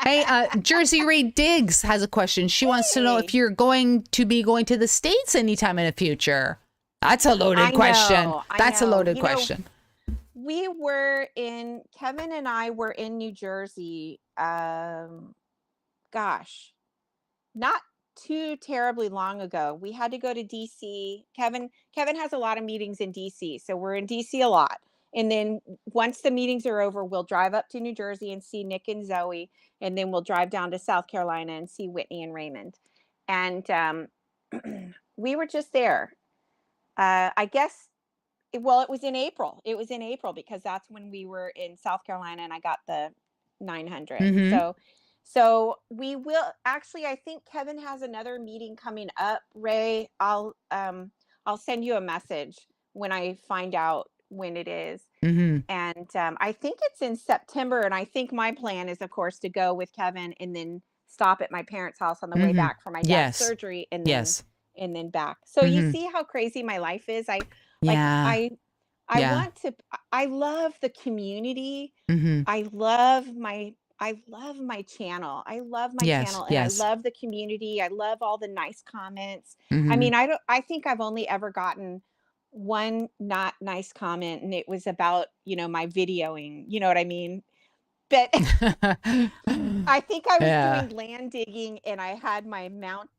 Hey, Jersey Ray Diggs has a question. She wants to know if you're going to the States anytime in the future. That's a loaded question. That's a loaded question. Kevin and I were in New Jersey, gosh, not too terribly long ago. We had to go to DC. Kevin has a lot of meetings in DC, so we're in DC a lot. And then once the meetings are over, we'll drive up to New Jersey and see Nick and Zoe, and then we'll drive down to South Carolina and see Whitney and Raymond. And we were just there. I guess, it was in April. It was in April because that's when we were in South Carolina and I got the 900. Mm-hmm. So we will actually, I think Kevin has another meeting coming up, Ray. I'll send you a message when I find out when it is. Mm-hmm. And I think it's in September. And I think my plan is, of course, to go with Kevin and then stop at my parents' house on the way back for my dad's surgery and then back. So you see how crazy my life is. I love the community. I love my channel. I love my channel, and I love the community. I love all the nice comments. I mean, I think I've only ever gotten one not nice comment, and it was about, my videoing, you know what I mean? But I think I was doing land digging, and I had my mount,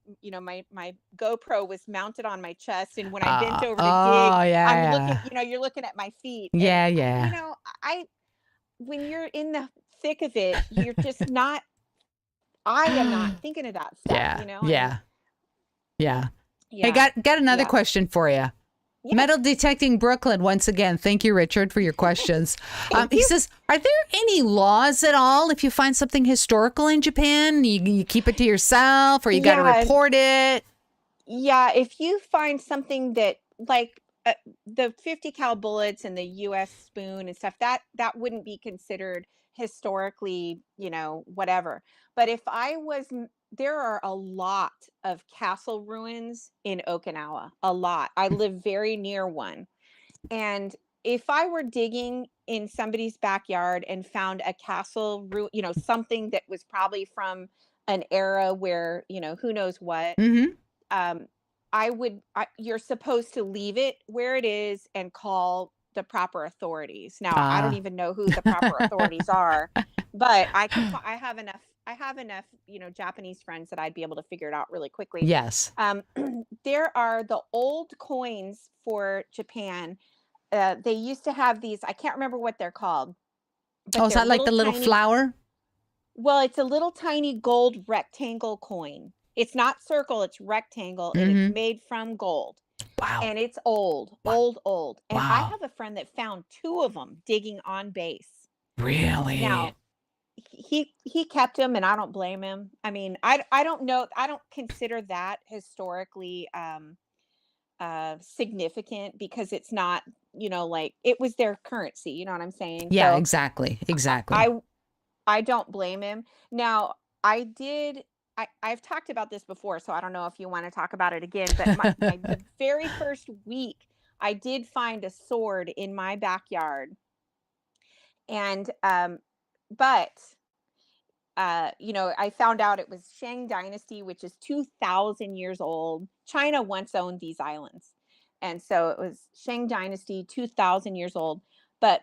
my GoPro was mounted on my chest, and when I bent over to dig, I'm looking, you're looking at my feet. And, when you're in the thick of it, you're just not, I am not thinking of that stuff, Hey, got another question for you. Yeah. Metal Detecting Brooklyn, once again, thank you, Richard, for your questions. He says, are there any laws at all if you find something historical in Japan? You keep it to yourself, or you got to report it? Yeah, if you find something that, like the 50 cal bullets and the U.S. spoon and stuff, that wouldn't be considered historically, whatever. But if there are a lot of castle ruins in Okinawa, a lot. I live very near one. And if I were digging in somebody's backyard and found a castle ruin, something that was probably from an era where, who knows what, you're supposed to leave it where it is and call the proper authorities. Now, I don't even know who the proper authorities are, but I have enough, Japanese friends that I'd be able to figure it out really quickly. Yes. There are the old coins for Japan. They used to have these, I can't remember what they're called. Is that like the little flower? Well, it's a little tiny gold rectangle coin. It's not circle, it's rectangle, and it's made from gold. Wow. And it's old. And I have a friend that found 2 of them digging on base. Really? Now, he kept them, and I don't blame him. I mean, I don't know. I don't consider that historically significant because it's not, like it was their currency. You know what I'm saying? Yeah, so exactly. I don't blame him. Now, I've talked about this before, so I don't know if you want to talk about it again, but the very first week, I did find a sword in my backyard. And, I found out it was Shang Dynasty, which is 2,000 years old. China once owned these islands. And so it was Shang Dynasty, 2,000 years old. But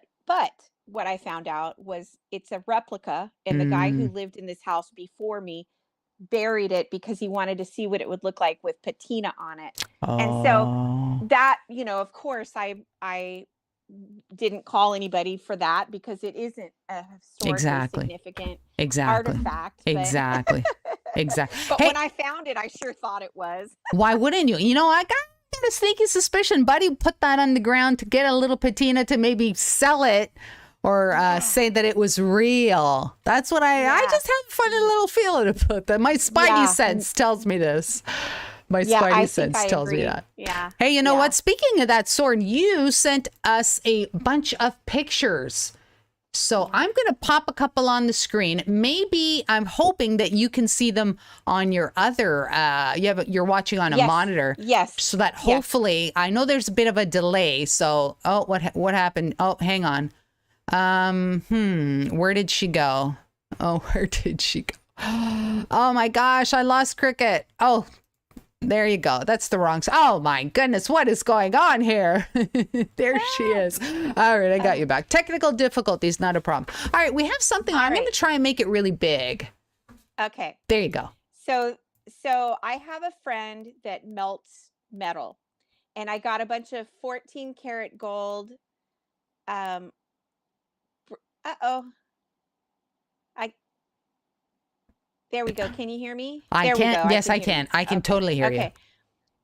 what I found out was it's a replica, and the guy who lived in this house before me buried it because he wanted to see what it would look like with patina on it. And so that, of course, I didn't call anybody for that because it isn't a historically significant artifact. Exactly. But when I found it, I sure thought it was. Why wouldn't you? I got a sneaky suspicion Buddy put that on the ground to get a little patina to maybe sell it or say that it was real. That's what I just have a funny little feeling about that. My spidey sense tells me this. My spidey sense tells me that. Yeah. Hey, you know what? Speaking of that sword, you sent us a bunch of pictures. So I'm going to pop a couple on the screen. Maybe I'm hoping that you can see them on your other, you're watching on a monitor. Yes. So that hopefully, I know there's a bit of a delay. So, what happened? Oh, hang on. Where did she go? Oh, where did she go? Oh my gosh, I lost Cricket. Oh, there you go. That's the wrong. Oh my goodness, what is going on here? There she is. All right, I got you back. Technical difficulties, not a problem. All right, we have something. I'm going to try and make it really big. Okay. There you go. So I have a friend that melts metal, and I got a bunch of 14 karat gold. There we go. Can you hear me? I there can. We go. Yes, I can. I can totally hear you.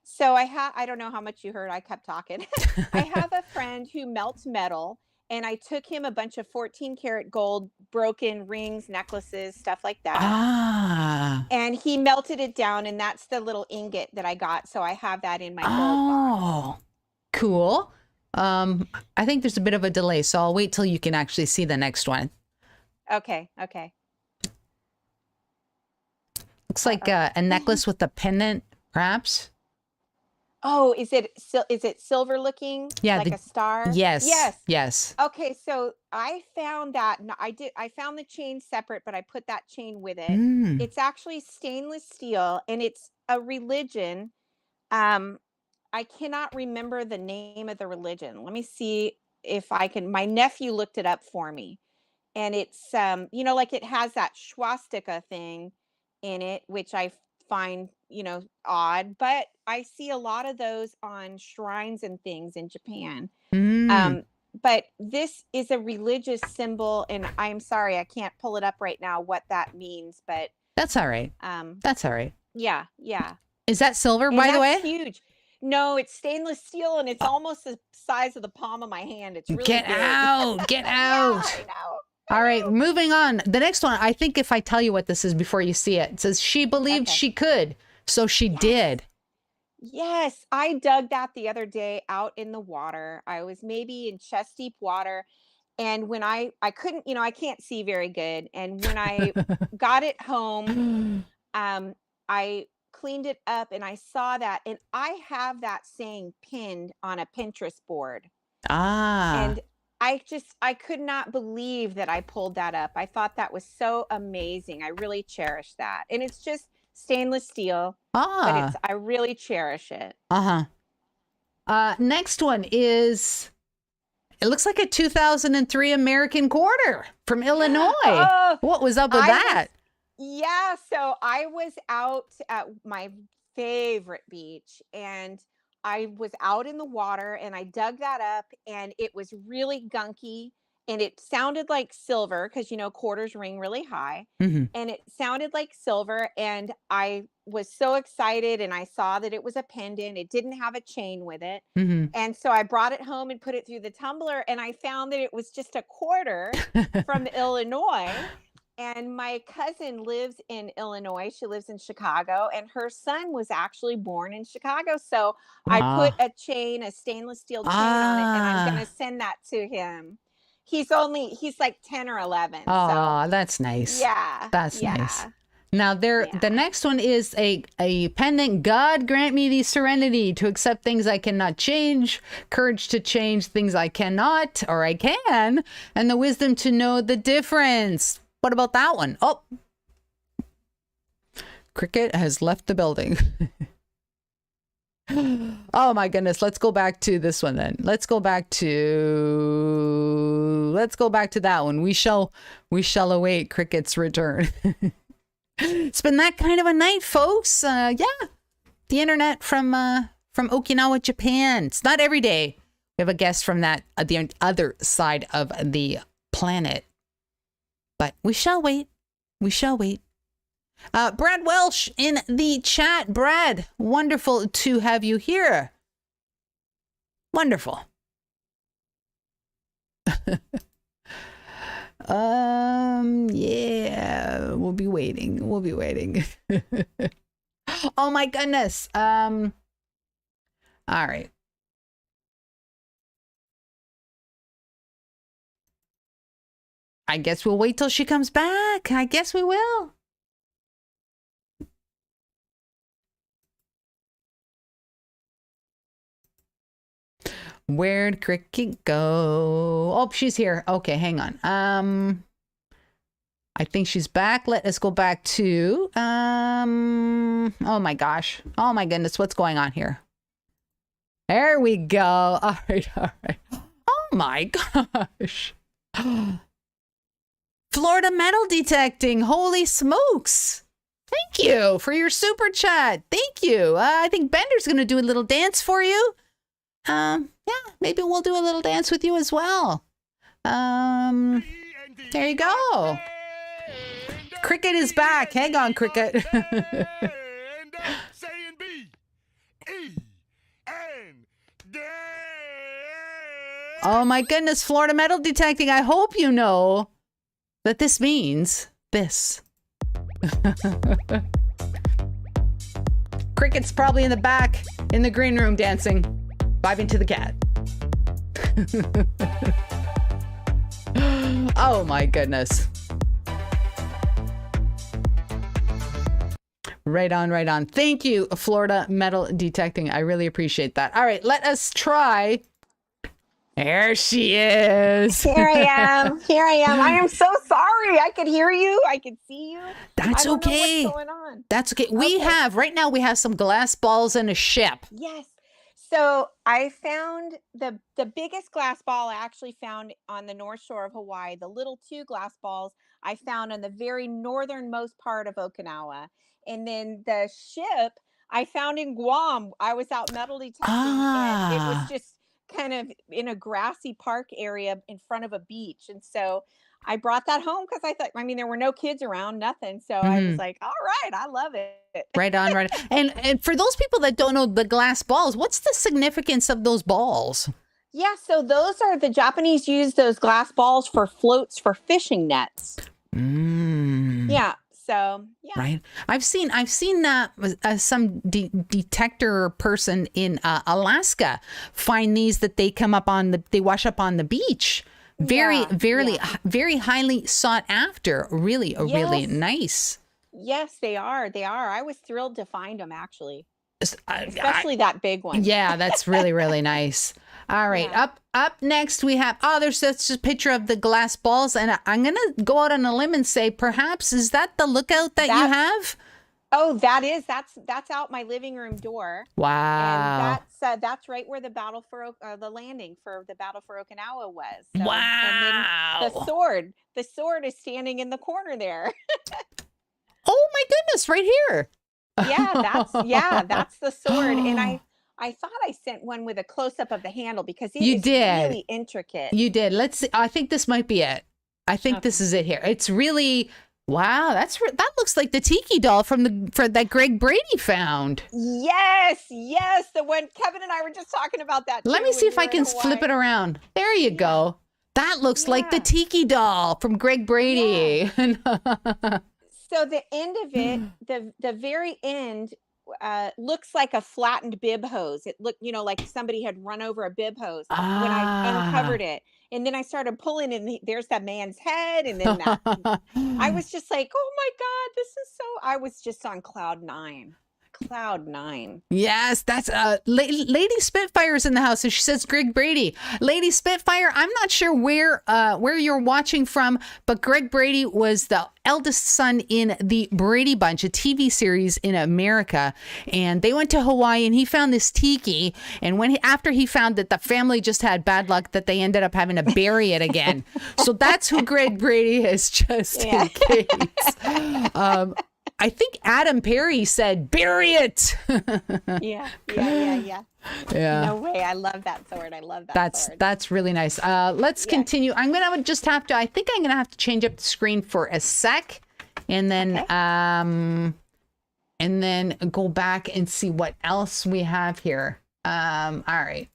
So I don't know how much you heard. I kept talking. I have a friend who melts metal, and I took him a bunch of 14 karat gold, broken rings, necklaces, stuff like that. Ah. And he melted it down, and that's the little ingot that I got. So I have that in my gold box. Cool. I think there's a bit of a delay, so I'll wait till you can actually see the next one. Okay. Looks like a necklace with a pendant, perhaps. Oh, is it silver looking? Yeah, like a star. Yes. Okay, so I found that. I found the chain separate, but I put that chain with it. It's actually stainless steel, and it's a religion. I cannot remember the name of the religion. Let me see if I can. My nephew looked it up for me, and it's like it has that swastika thing in it, which I find odd, but I see a lot of those on shrines and things in Japan. But this is a religious symbol, and I'm sorry I can't pull it up right now what that means, but that's all right. That's all right. Yeah. Is that silver, by the way? Huge. No, it's stainless steel, and it's almost the size of the palm of my hand. It's really Get big. out. Yeah, I know. All right, moving on. The next one, I think if I tell you what this is before you see it, it says she believed she could, so she did. Yes, I dug that the other day out in the water. I was maybe in chest deep water, and when I couldn't, I can't see very good, and when I got it home, I cleaned it up, and I saw that, and I have that saying pinned on a Pinterest board. And I could not believe that I pulled that up. I thought that was so amazing. I really cherish that. And it's just stainless steel, but I really cherish it. Next one is, it looks like a 2003 American quarter from Illinois. What was up with that? So I was out at my favorite beach, and I was out in the water, and I dug that up, and it was really gunky, and it sounded like silver because quarters ring really high, and it sounded like silver, and I was so excited, and I saw that it was a pendant. It didn't have a chain with it, and so I brought it home and put it through the tumbler, and I found that it was just a quarter from Illinois. And my cousin lives in Illinois. She lives in Chicago, and her son was actually born in Chicago. So I put a stainless steel chain on it, and I'm going to send that to him. He's like 10 or 11. Oh, that's nice. Yeah. That's nice. Now the next one is a pendant. God grant me the serenity to accept things I cannot change, courage to change things I cannot, or I can, and the wisdom to know the difference. What about that one? Oh, Cricket has left the building. Oh my goodness. Let's go back to this one then. Let's go back to that one. We shall await Cricket's return. It's been that kind of a night, folks. The internet from Okinawa, Japan. It's not every day we have a guest from the other side of the planet. But we shall wait. Brad Welsh in the chat. Brad, wonderful to have you here. Wonderful. Yeah, we'll be waiting. Oh my goodness. All right. I guess we'll wait till she comes back. I guess we will. Where'd Cricket go? Oh, she's here. Okay, hang on. I think she's back. Let us go back to, oh my gosh. Oh my goodness. What's going on here? There we go. All right. All right. Oh my gosh. Florida Metal Detecting. Holy smokes. Thank you for your super chat. Thank you. I think Bender's going to do a little dance for you. Yeah, maybe we'll do a little dance with you as well. There you go. Cricket is back. Hang on, Cricket. Oh my goodness, Florida Metal Detecting. I hope you know that this means this. Cricket's probably in the back in the green room dancing, vibing to the cat. Oh my goodness. Right on, right on. Thank you, Florida Metal Detecting. I really appreciate that. All right, let us try. There she is. Here I am. Here I am. I am so sorry. I could hear you. I could see you. That's I don't okay. know what's going on. That's okay. We have, right now, we have some glass balls and a ship. Yes. So I found the biggest glass ball I actually found on the North Shore of Hawaii. The little 2 glass balls I found on the very northernmost part of Okinawa. And then the ship I found in Guam. I was out metal detecting and it was just kind of in a grassy park area in front of a beach. And so I brought that home because I thought, I mean, there were no kids around, nothing. So I was like, all right, I love it. Right on, right on. And for those people that don't know the glass balls, what's the significance of those balls? Yeah, so those are, the Japanese use those glass balls for floats for fishing nets. Yeah. So yeah, right. I've seen some detector person in Alaska find these that they come up on they wash up on the beach. Very highly sought after. Really, really nice. Yes, they are. They are. I was thrilled to find them actually, especially that big one. Yeah, that's really, really nice. All right, up next we have, that's just a picture of the glass balls, and I'm gonna go out on a limb and say, perhaps is that the lookout that you have? Oh, that's out my living room door. Wow. And that's right where the battle for the landing for the battle for Okinawa was. So, wow. And then the sword is standing in the corner there. Oh my goodness, right here. That's the sword. And I thought I sent one with a close-up of the handle because it is really intricate. You did. Let's see. I think this might be it. I think this is it here. It's really, wow. That looks like the tiki doll that Greg Brady found. Yes. The one Kevin and I were just talking about that. Let me see if I can flip it around. There you go. That looks like the tiki doll from Greg Brady. Yeah. So the end of it, the very end, looks like a flattened bib hose. It looked, like somebody had run over a bib hose when I uncovered it. And then I started pulling and there's that man's head. And then I was just like, oh my God, I was just on cloud nine. Yes, that's Lady Spitfire's in the house. So she says Greg Brady. Lady Spitfire, I'm not sure where you're watching from, but Greg Brady was the eldest son in the Brady Bunch, a TV series in America. And they went to Hawaii and he found this tiki. And after he found that the family just had bad luck, that they ended up having to bury it again. So that's who Greg Brady is, just in case. I think Adam Perry said, bury it. Yeah. No way. I love that sword. Sword. That's really nice. Let's continue. I think I'm going to have to change up the screen for a sec and then, go back and see what else we have here. All right.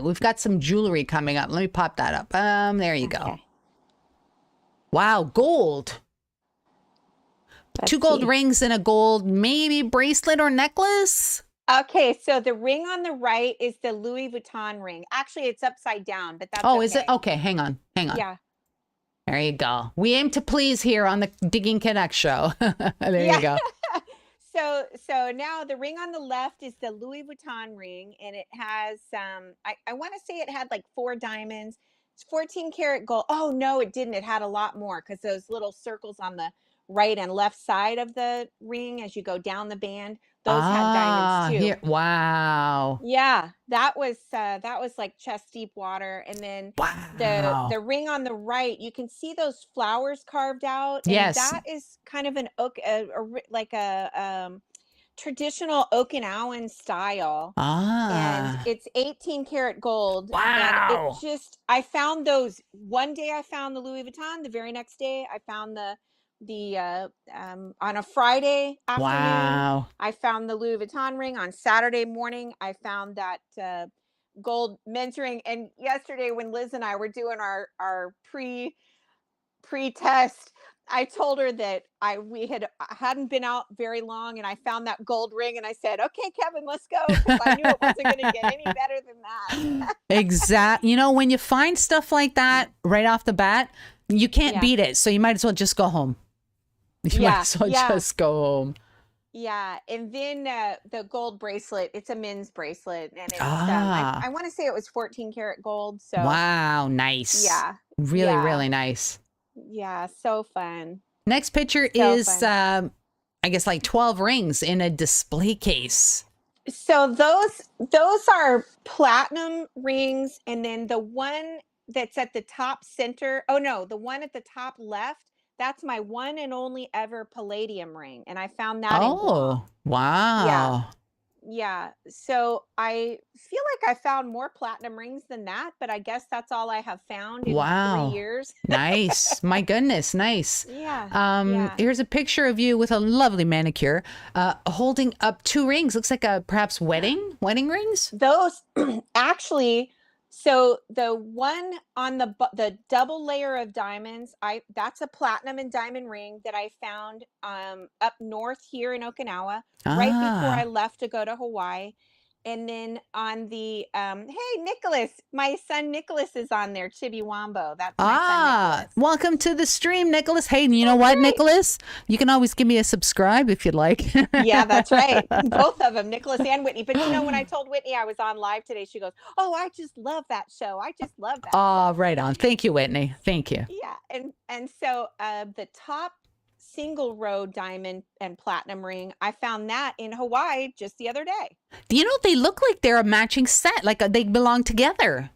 We've got some jewelry coming up. Let me pop that up. There you go. Wow. Gold. Two gold rings and a gold, maybe bracelet or necklace. Okay, so the ring on the right is the Louis Vuitton ring. Actually, it's upside down, but that's is it? Okay, hang on. Yeah. There you go. We aim to please here on the Digging Canuck show. There you go. So now the ring on the left is the Louis Vuitton ring, and it has I want to say it had like 4 diamonds. It's 14 karat gold. Oh no, it didn't. It had a lot more because those little circles on the right and left side of the ring as you go down the band, those had diamonds too. Here, wow. Yeah, that was like chest deep water. And then the ring on the right, you can see those flowers carved out. And Yes. that is kind of an like a traditional 𝗘𝗏𝗚𝗧𝗏 style. And it's 18 karat gold. Wow. And it just, I found those one day. I found the Louis Vuitton. The very next day I found the on a Friday afternoon, I found the Louis Vuitton ring. On Saturday morning, I found that gold men's ring. And yesterday when Liz and I were doing our pre-test, I told her that I hadn't been out very long, and I found that gold ring, and I said, "Okay, Kevin, let's go," because I knew it wasn't going to get any better than that. Exactly. You know, when you find stuff like that right off the bat, you can't beat it. So you might as well just go home. You might as well just go home. Yeah, and then the gold bracelet. It's a men's bracelet, and it's I want to say it was 14 karat gold. So wow, nice. Yeah, really nice. Yeah, so fun. Next picture is I guess like 12 rings in a display case. So those are platinum rings, and then the one that's at the top center. Oh no, the one at the top left. That's my one and only ever palladium ring. And I found that in Guam. Wow. Yeah. So I feel like I found more platinum rings than that, but I guess that's all I have found in 3 years. Nice. My goodness. Nice. Yeah. Here's a picture of you with a lovely manicure, holding up 2 rings. Looks like perhaps wedding rings. Those actually. So the one on the double layer of diamonds, that's a platinum and diamond ring that I found up north here in Okinawa, right before I left to go to Hawaii. And then on the hey, Nicholas, my son Nicholas is on there. 𝗕𝗏𝗏𝗏𝗏. That's my son Nicholas. Welcome to the stream, Nicholas. Hey, you know what, Nicholas? You can always give me a subscribe if you'd like. Yeah, that's right. Both of them, Nicholas and Whitney. But you know, when I told Whitney I was on live today, she goes, "Oh, I just love that show. I just love that." Oh, right on. Thank you, Whitney. Thank you. Yeah, and so the top single row diamond and platinum ring, I found that in Hawaii just the other day. You know, they look like they're a matching set, like they belong together.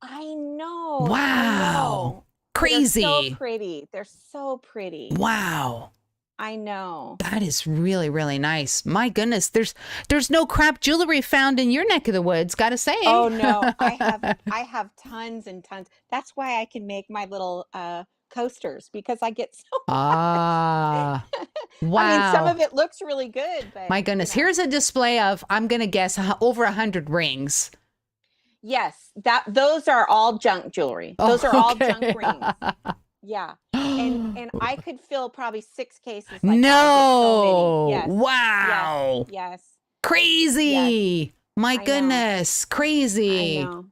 I know. Wow. I know. Crazy. They're so pretty. They're so pretty. Wow. I know. That is really, really nice. My goodness, there's no crap jewelry found in your neck of the woods, gotta say. Oh no, I have tons and tons. That's why I can make my little coasters, because I get so much. Wow. I mean, some of it looks really good, but my goodness, here's a display of, I'm gonna guess, over 100 rings. Yes, those are all junk jewelry. Those are all junk rings. Yeah, and I could fill probably 6 cases. Like no. Yes. Wow. Yes. Crazy. Yes. My goodness. Crazy. I know.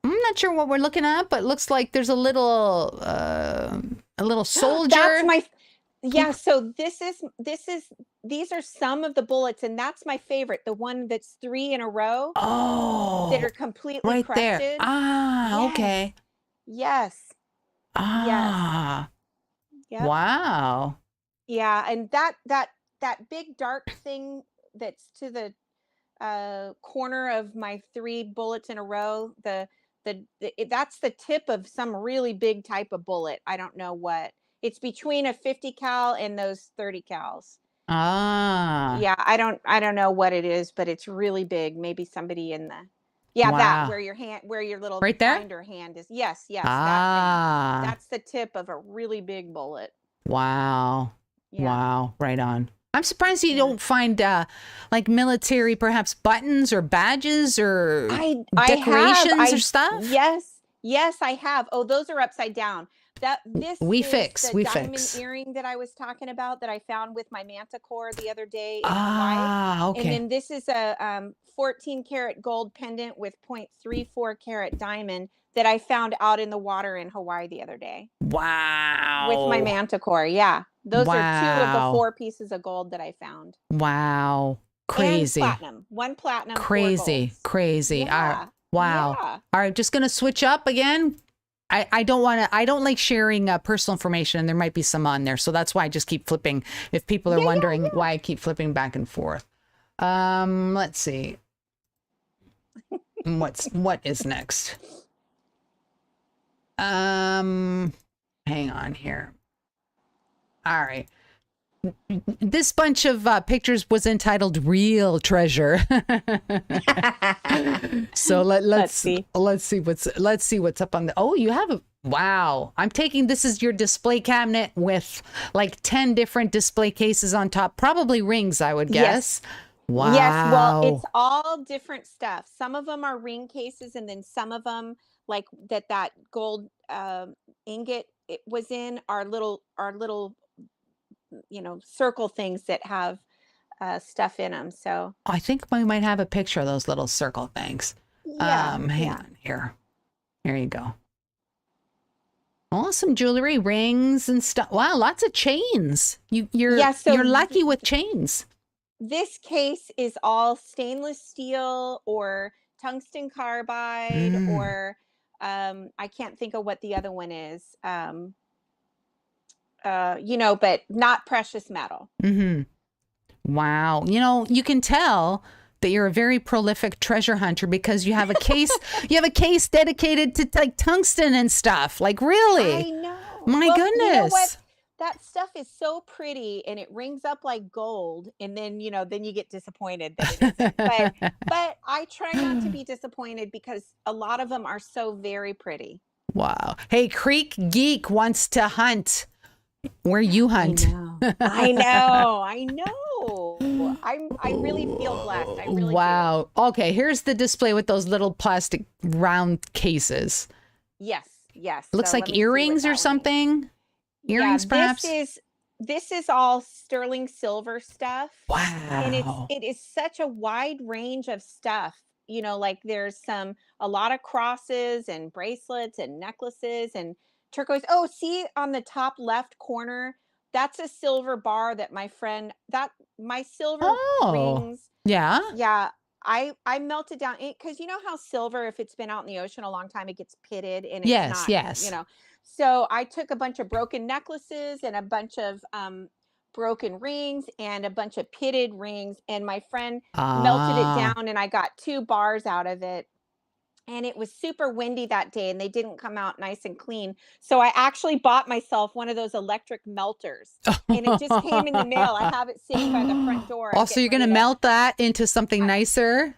I'm not sure what we're looking at, but it looks like there's a little soldier. That's so these are some of the bullets, and that's my favorite. The one that's 3 in a row. Oh, that are completely right crusted. There. Yes. Okay. Yes. Yes. Yep. Wow. Yeah, and that big dark thing that's to the corner of my 3 bullets in a row, that's the tip of some really big type of bullet. I don't know what. It's between a 50 cal and those 30 cals. Yeah, I don't know what it is, but it's really big. Maybe somebody in the that where your little right there binder hand is. Yes. That's the tip of a really big bullet. Wow. Yeah. Wow. Right on. I'm surprised you don't find like military, perhaps buttons or badges or decorations or stuff. Yes, I have. Oh, those are upside down. We fix diamond earring that I was talking about that I found with my manticore the other day in Hawaii. Okay. And then this is a 14 karat gold pendant with 0.34 carat diamond that I found out in the water in Hawaii the other day. Wow. With my manticore. Yeah. Those are 2 of the 4 pieces of gold that I found. Wow. Crazy. And platinum. 1 platinum. Crazy. 4 golds. Crazy. Yeah. Wow. Yeah. All right, just gonna switch up again. I don't want to. I don't like sharing personal information, and there might be some on there, so that's why I just keep flipping. If people are wondering why I keep flipping back and forth, let's see. What is next? Hang on here. All right. This bunch of pictures was entitled "Real Treasure." So let's see what's up on the. Oh, you have a wow! I'm taking this is your display cabinet with like 10 different display cases on top, probably rings, I would guess. Yes. Wow. Yes, well, it's all different stuff. Some of them are ring cases, and then some of them, like that gold ingot it was in, are little circle things that have stuff in them. So I think we might have a picture of those little circle things. Hang on here. Here you go. Awesome jewelry, rings and stuff. Wow, lots of chains. You're lucky with chains. This case is all stainless steel or tungsten carbide or I can't think of what the other one is. But not precious metal. Wow. You can tell that you're a very prolific treasure hunter because you have a case, dedicated to like tungsten and stuff. Like really? I know. My goodness. You know what? That stuff is so pretty and it rings up like gold. And then, then you get disappointed that it isn't. But I try not to be disappointed because a lot of them are so very pretty. Wow. Hey, Creek Geek wants to hunt where you hunt. I know. I really feel blessed. I really do. Okay, here's the display with those little plastic round cases. Yes. Looks like earrings or something. Earrings, perhaps. This is all sterling silver stuff. Wow. And it is such a wide range of stuff. Like there's a lot of crosses and bracelets and necklaces and turquoise. Oh, see on the top left corner, that's a silver bar that my silver rings. Yeah. Yeah. I melted down because you know how silver, if it's been out in the ocean a long time, it gets pitted and it's not. So I took a bunch of broken necklaces and a bunch of broken rings and a bunch of pitted rings, and my friend melted it down and I got 2 bars out of it. And it was super windy that day and they didn't come out nice and clean. So I actually bought myself one of those electric melters and it just came in the mail. I have it sitting by the front door. Also, you're going to melt that into something nicer?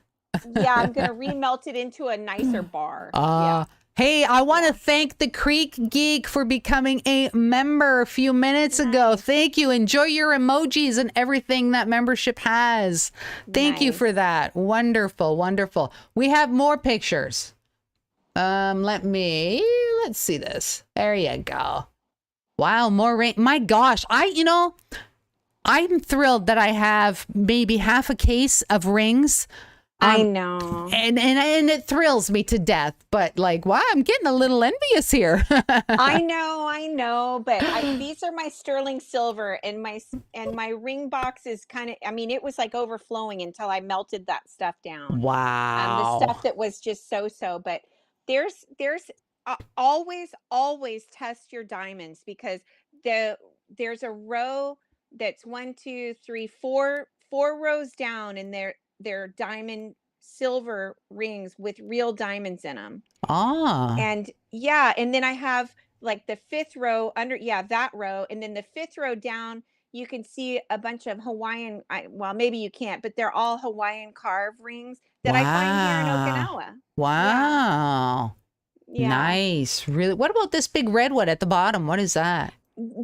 Yeah, I'm going to remelt it into a nicer bar. Hey, I want to thank the Creek Geek for becoming a member a few minutes ago. Thank you. Enjoy your emojis and everything that membership has. Thank you for that. Wonderful, wonderful. We have more pictures. Let's see this. There you go. Wow, more rain. My gosh, I'm thrilled that I have maybe half a case of rings. I know. And it thrills me to death, but like, wow, I'm getting a little envious here. I know, but these are my sterling silver and my ring box is kind of, it was like overflowing until I melted that stuff down. Wow. The stuff that was just so, but there's always test your diamonds because there's a row that's 1, 2, 3, 4 rows down and they're diamond silver rings with real diamonds in them. And then I have like the 5th row under that row, and then the 5th row down you can see a bunch of Hawaiian maybe you can't, but they're all Hawaiian carved rings that I find here in Okinawa. Wow. Yeah. Nice. Really. What about this big red one at the bottom? What is that?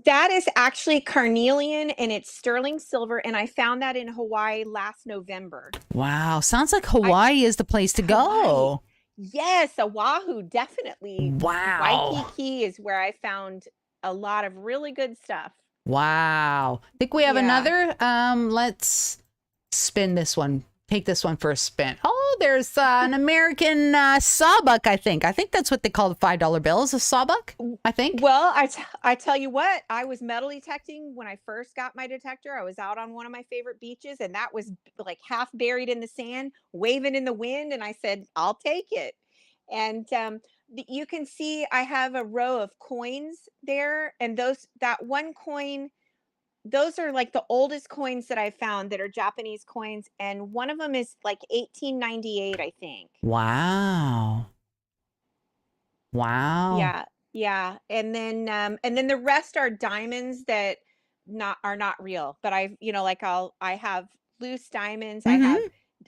That is actually carnelian and it's sterling silver, and I found that in Hawaii last November. Wow, sounds like Hawaii is the place to go. Yes, Oahu, definitely. Wow. Waikiki is where I found a lot of really good stuff. Wow. I think we have another. Let's spin this one. Take this one for a spin. Oh, there's an American 𝗬𝗓, I think. I think that's what they call the $5 bills, a 𝗬𝗓, I think. Well, I tell you what, I was metal detecting when I first got my detector. I was out on one of my favorite beaches, and that was like half buried in the sand, waving in the wind. And I said, I'll take it. And you can see I have a row of coins there. And that one coin, those are like the oldest coins that I found that are Japanese coins. And one of them is like 1898, I think. Wow. Wow. Yeah. Yeah. And then the rest are diamonds that are not real. But I have loose diamonds.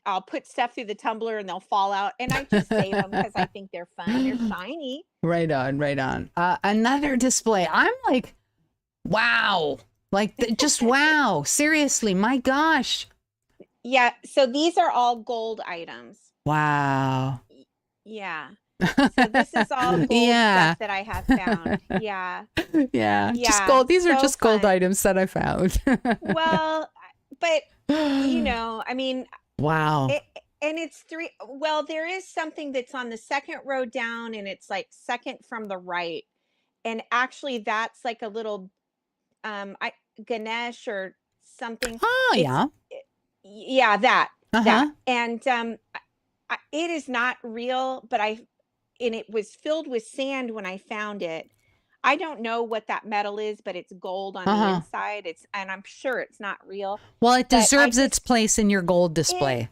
I'll put stuff through the tumbler and they'll fall out. And I just save them because I think they're fun. They're shiny. Right on, right on. Another display. I'm like, wow. Like, just wow. Seriously, my gosh. Yeah. So these are all gold items. Wow. Yeah. So this is all gold stuff that I have found. Yeah. Yeah. Just gold. These are just gold items that I found. Well, but I mean. Wow. And it's well, there is something that's on the second row down, and it's like second from the right. And actually that's like a little Ganesh or something. Oh, yeah. Yeah, that. And it is not real, but it was filled with sand when I found it. I don't know what that metal is, but it's gold on the inside. And I'm sure it's not real. Well, it deserves its place in your gold display.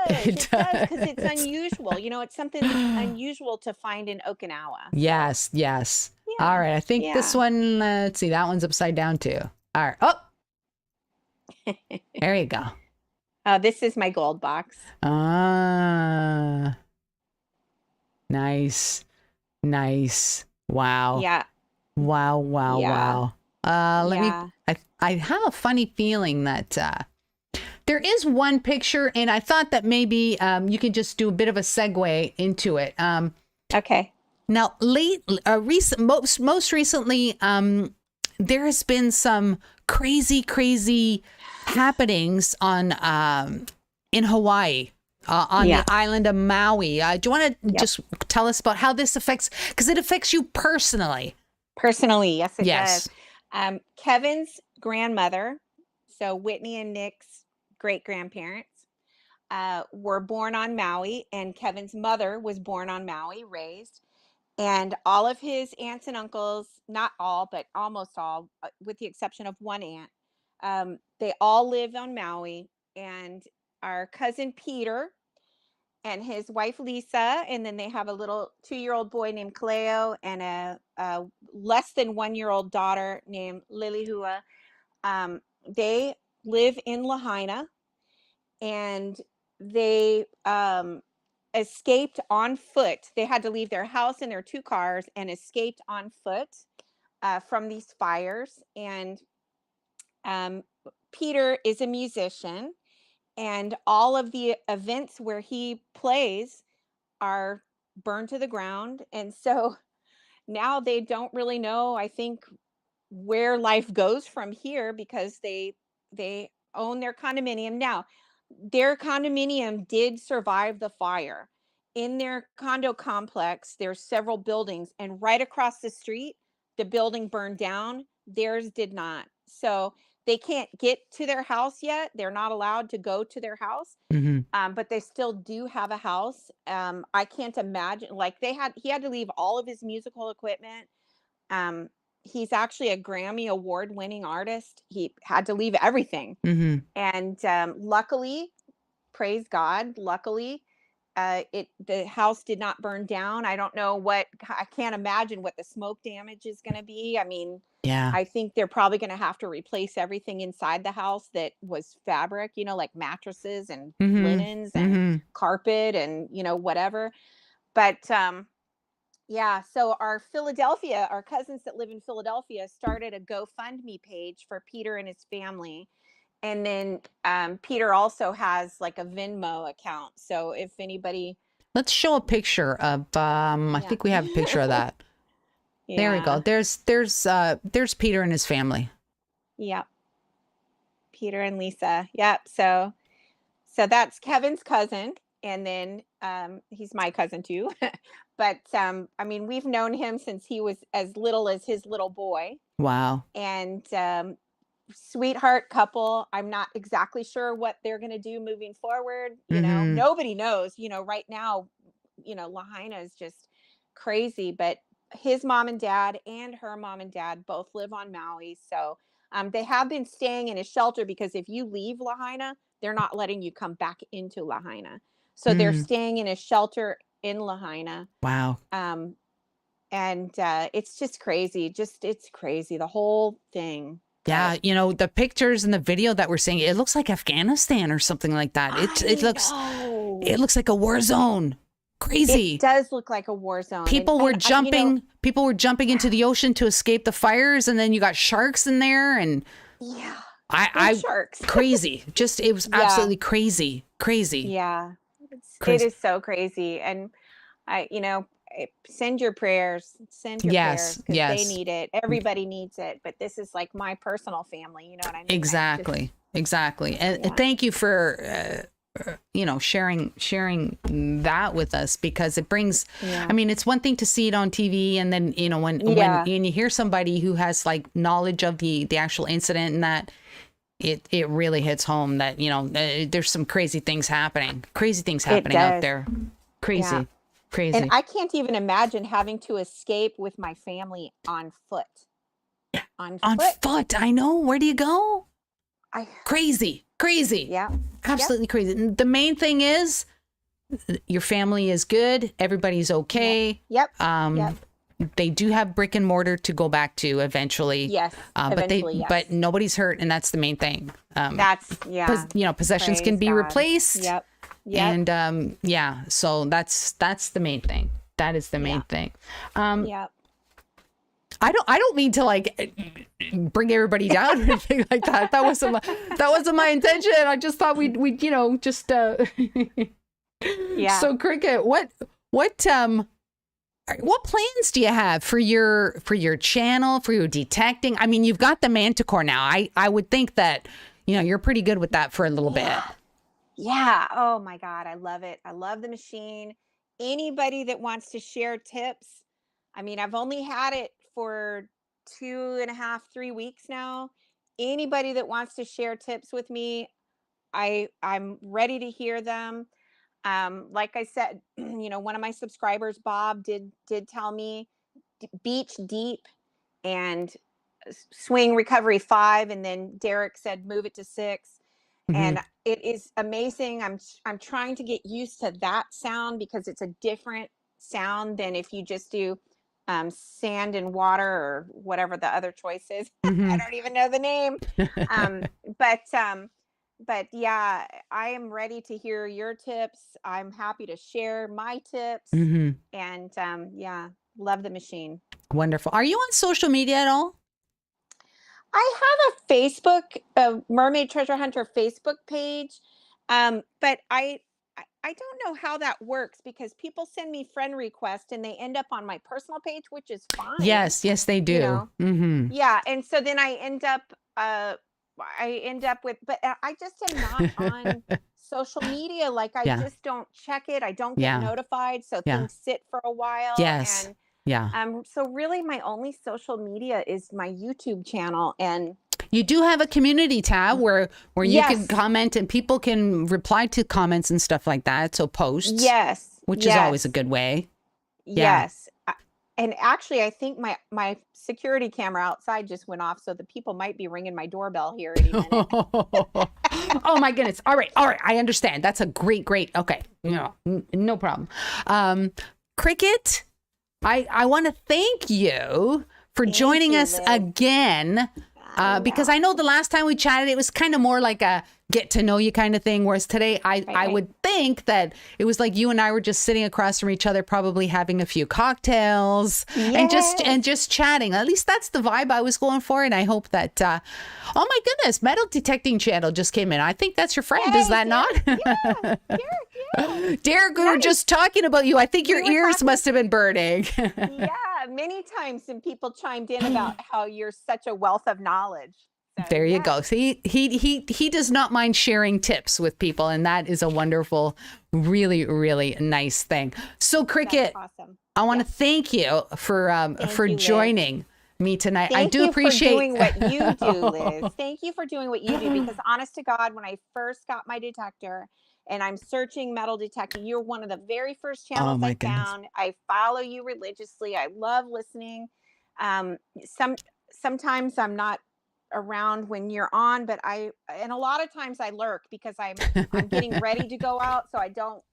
It does because it's unusual. It's something unusual to find in Okinawa. Yes, yes. Yeah. All right. I think this one, let's see, that one's upside down too. All right. Oh, there you go. This is my gold box. Nice. Nice. Wow. Yeah. Wow. Wow. I have a funny feeling that there is one picture, and I thought that maybe you could just do a bit of a segue into it. Okay. Now, most recently, there has been some crazy happenings in Hawaii. On the island of Maui. Do you want to just tell us about how this affects, because it affects you personally? Personally, yes, it does. Kevin's grandmother, so Whitney and Nick's great-grandparents, were born on Maui, and Kevin's mother was born on Maui, raised. And all of his aunts and uncles, not all, but almost all, with the exception of one aunt, they all live on Maui. And our cousin Peter and his wife Lisa, and then they have a little 2-year-old boy named Cleo and a less than 1-year-old daughter named Lilihua. They live in Lahaina, and they escaped on foot. They had to leave their house and their 2 cars and escaped on foot from these fires. And Peter is a musician. And all of the events where he plays are burned to the ground. And so now they don't really know, I think, where life goes from here, because they own their condominium. Now, their condominium did survive the fire. In their condo complex, there's several buildings, and right across the street, the building burned down. Theirs did not. So they can't get to their house yet. They're not allowed to go to their house, but they still do have a house. I can't imagine, like he had to leave all of his musical equipment. He's actually a Grammy award winning artist. He had to leave everything. And luckily, praise God, luckily, the house did not burn down. I don't know I can't imagine what the smoke damage is going to be. I mean, I think they're probably going to have to replace everything inside the house that was fabric, like mattresses and linens and carpet and, whatever. But, so our cousins that live in Philadelphia started a GoFundMe page for Peter and his family. And then Peter also has like a Venmo account. So if anybody... Let's show a picture of, I think we have a picture of that. There we go. There's Peter and his family. Yep. Peter and Lisa. Yep. So that's Kevin's cousin. and then he's my cousin too. But I mean, we've known him since he was as little as his little boy. Wow. And sweetheart couple. I'm not exactly sure what they're going to do moving forward. You know, nobody knows. You know, right now, you know, Lahaina is just crazy. But his mom and dad and her mom and dad both live on Maui, so they have been staying in a shelter, because if you leave Lahaina, they're not letting you come back into Lahaina. So they're staying in a shelter in Lahaina. Wow. And it's just crazy. It's crazy, the whole thing. Yeah, you know, the pictures and the video that we're seeing, it looks like Afghanistan or something like that. It looks like a war zone. Crazy. It does look like a war zone. People were jumping into the ocean to escape the fires, and then you got sharks in there, and sharks. Crazy. Just, it was absolutely crazy. Yeah. It is so crazy. And send your prayers. Send your prayers, because they need it. Everybody needs it. But this is like my personal family. You know what I mean? Exactly. And thank you for sharing that with us, because it brings. I mean, it's one thing to see it on TV, and then when you hear somebody who has like knowledge of the actual incident, and that it really hits home that there's some crazy things happening out there. Crazy. And I can't even imagine having to escape with my family on foot. On foot. I know. Where do you go? Crazy. Yeah. Absolutely crazy. And the main thing is your family is good. Everybody's okay. Yep. They do have brick and mortar to go back to eventually. Yes. But nobody's hurt, and that's the main thing. Possessions Praise can be God. replaced. Yep. And so that's the main thing. That is the main thing. I don't mean to like bring everybody down or anything like that. That wasn't my intention. I just thought we'd So Cricket, what plans do you have for your channel, for your detecting? I mean, you've got the Manticore now. I would think that you're pretty good with that for a little bit. Yeah. Oh my God. I love it. I love the machine. Anybody that wants to share tips. I mean, I've only had it for 2.5, 3 weeks now. Anybody that wants to share tips with me, I'm ready to hear them. Like I said, one of my subscribers, Bob, did tell me beach deep and swing recovery 5. And then Derek said, move it to 6. And it is amazing. I'm trying to get used to that sound, because it's a different sound than if you just do sand and water or whatever the other choice is. I don't even know the name. But yeah, I am ready to hear your tips. I'm happy to share my tips. And love the machine. Wonderful. Are you on social media at all? I have a Facebook, Mermaid Treasure Hunter Facebook page, but I don't know how that works, because people send me friend requests and they end up on my personal page, which is fine. Yes, they do. Yeah, and so then I end up with, but I just am not on social media. Like I just don't check it. I don't get notified, so things sit for a while. Yes. So really my only social media is my YouTube channel. And you do have a community tab where you can comment and people can reply to comments and stuff like that. So posts. Which is always a good way. Yes. And actually, I think my security camera outside just went off, so the people might be ringing my doorbell here any minute. Oh my goodness. All right. I understand. That's a great. Okay. No problem. Cricket, I want to thank you for joining us again. Because I know the last time we chatted, it was kind of more like a get to know you kind of thing. Whereas today, I would think that it was like you and I were just sitting across from each other, probably having a few cocktails and just chatting. At least that's the vibe I was going for. And I hope that, oh my goodness, Metal Detecting channel just came in. I think that's your friend. Is that not? Derek, we were just talking about you. I think your ears must have been burning. Many times, and people chimed in about how you're such a wealth of knowledge. So, there you go. See, he does not mind sharing tips with people, and that is a wonderful, really, really nice thing. So Cricket, awesome. I want to thank you for you, joining me tonight. Thank I do you appreciate for doing what you do, Liz. Thank you for doing what you do, because honest to God, when I first got my detector and I'm searching metal detecting, you're one of the very first channels I found. I follow you religiously. I love listening. Sometimes I'm not around when you're on, but and a lot of times I lurk because I'm getting ready to go out, so I don't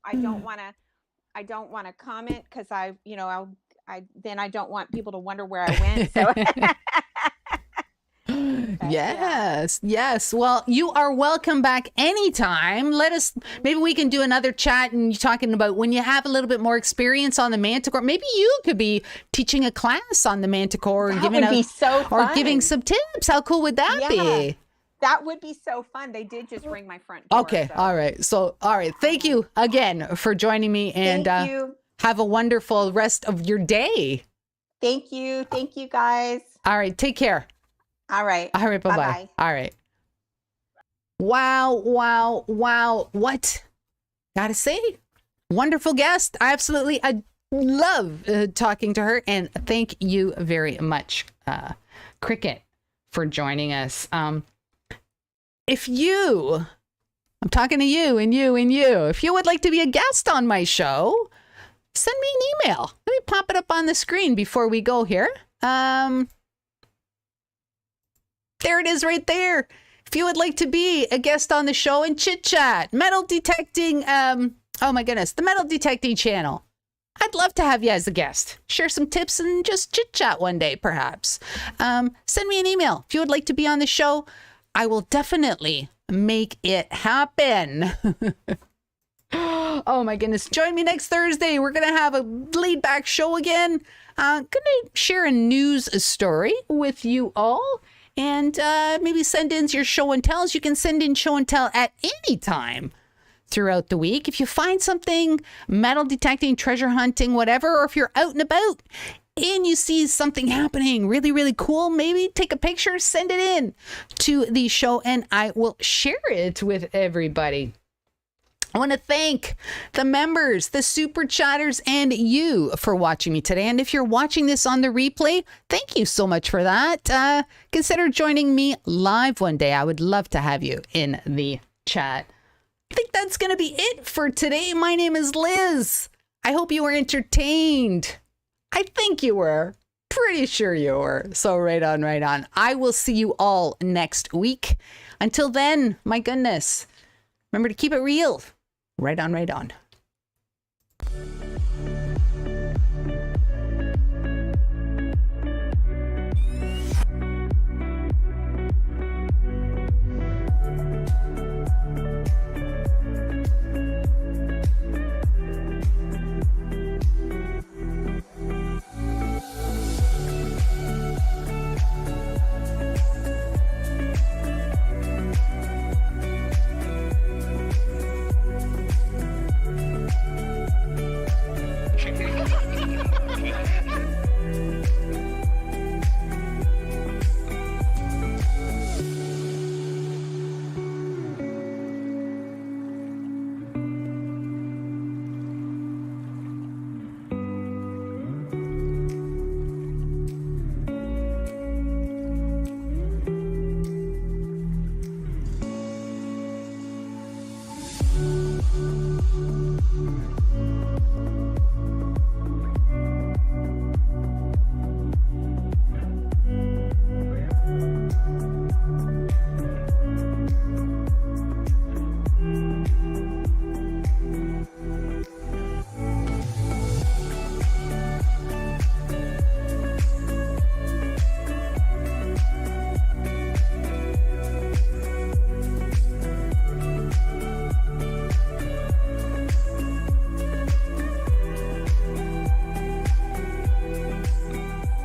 want to comment, because I don't want people to wonder where I went. So Yes. Well, you are welcome back anytime. Maybe we can do another chat and you're talking about when you have a little bit more experience on the Manticore. Maybe you could be teaching a class on the Manticore and giving some tips. How cool would that be? That would be so fun. They did just ring my front door. Okay. So. All right. Thank you again for joining me, and thank you. Have a wonderful rest of your day. Thank you. Thank you, guys. All right. Take care. All right. Bye-bye. Bye-bye. All right. Wow. What? Gotta say, wonderful guest. I love talking to her. And thank you very much, Cricket, for joining us. I'm talking to you and you and you. If you would like to be a guest on my show, send me an email. Let me pop it up on the screen before we go here. There it is right there. If you would like to be a guest on the show and chit chat, metal detecting, the metal detecting channel. I'd love to have you as a guest. Share some tips and just chit chat one day, perhaps. Send me an email. If you would like to be on the show, I will definitely make it happen. Oh my goodness. Join me next Thursday. We're going to have a laid back show again. Going to share a news story with you all. And maybe send in your show and tells. You can send in show and tell at any time throughout the week. If you find something metal detecting, treasure hunting, whatever, or if you're out and about and you see something happening really, really cool, maybe take a picture, send it in to the show, and I will share it with everybody. I want to thank the members, the super chatters, and you for watching me today. And if you're watching this on the replay, thank you so much for that. Consider joining me live one day. I would love to have you in the chat. I think that's going to be it for today. My name is Liz. I hope you were entertained. I think you were. Pretty sure you were. So right on. I will see you all next week. Until then, my goodness, remember to keep it real. Right on.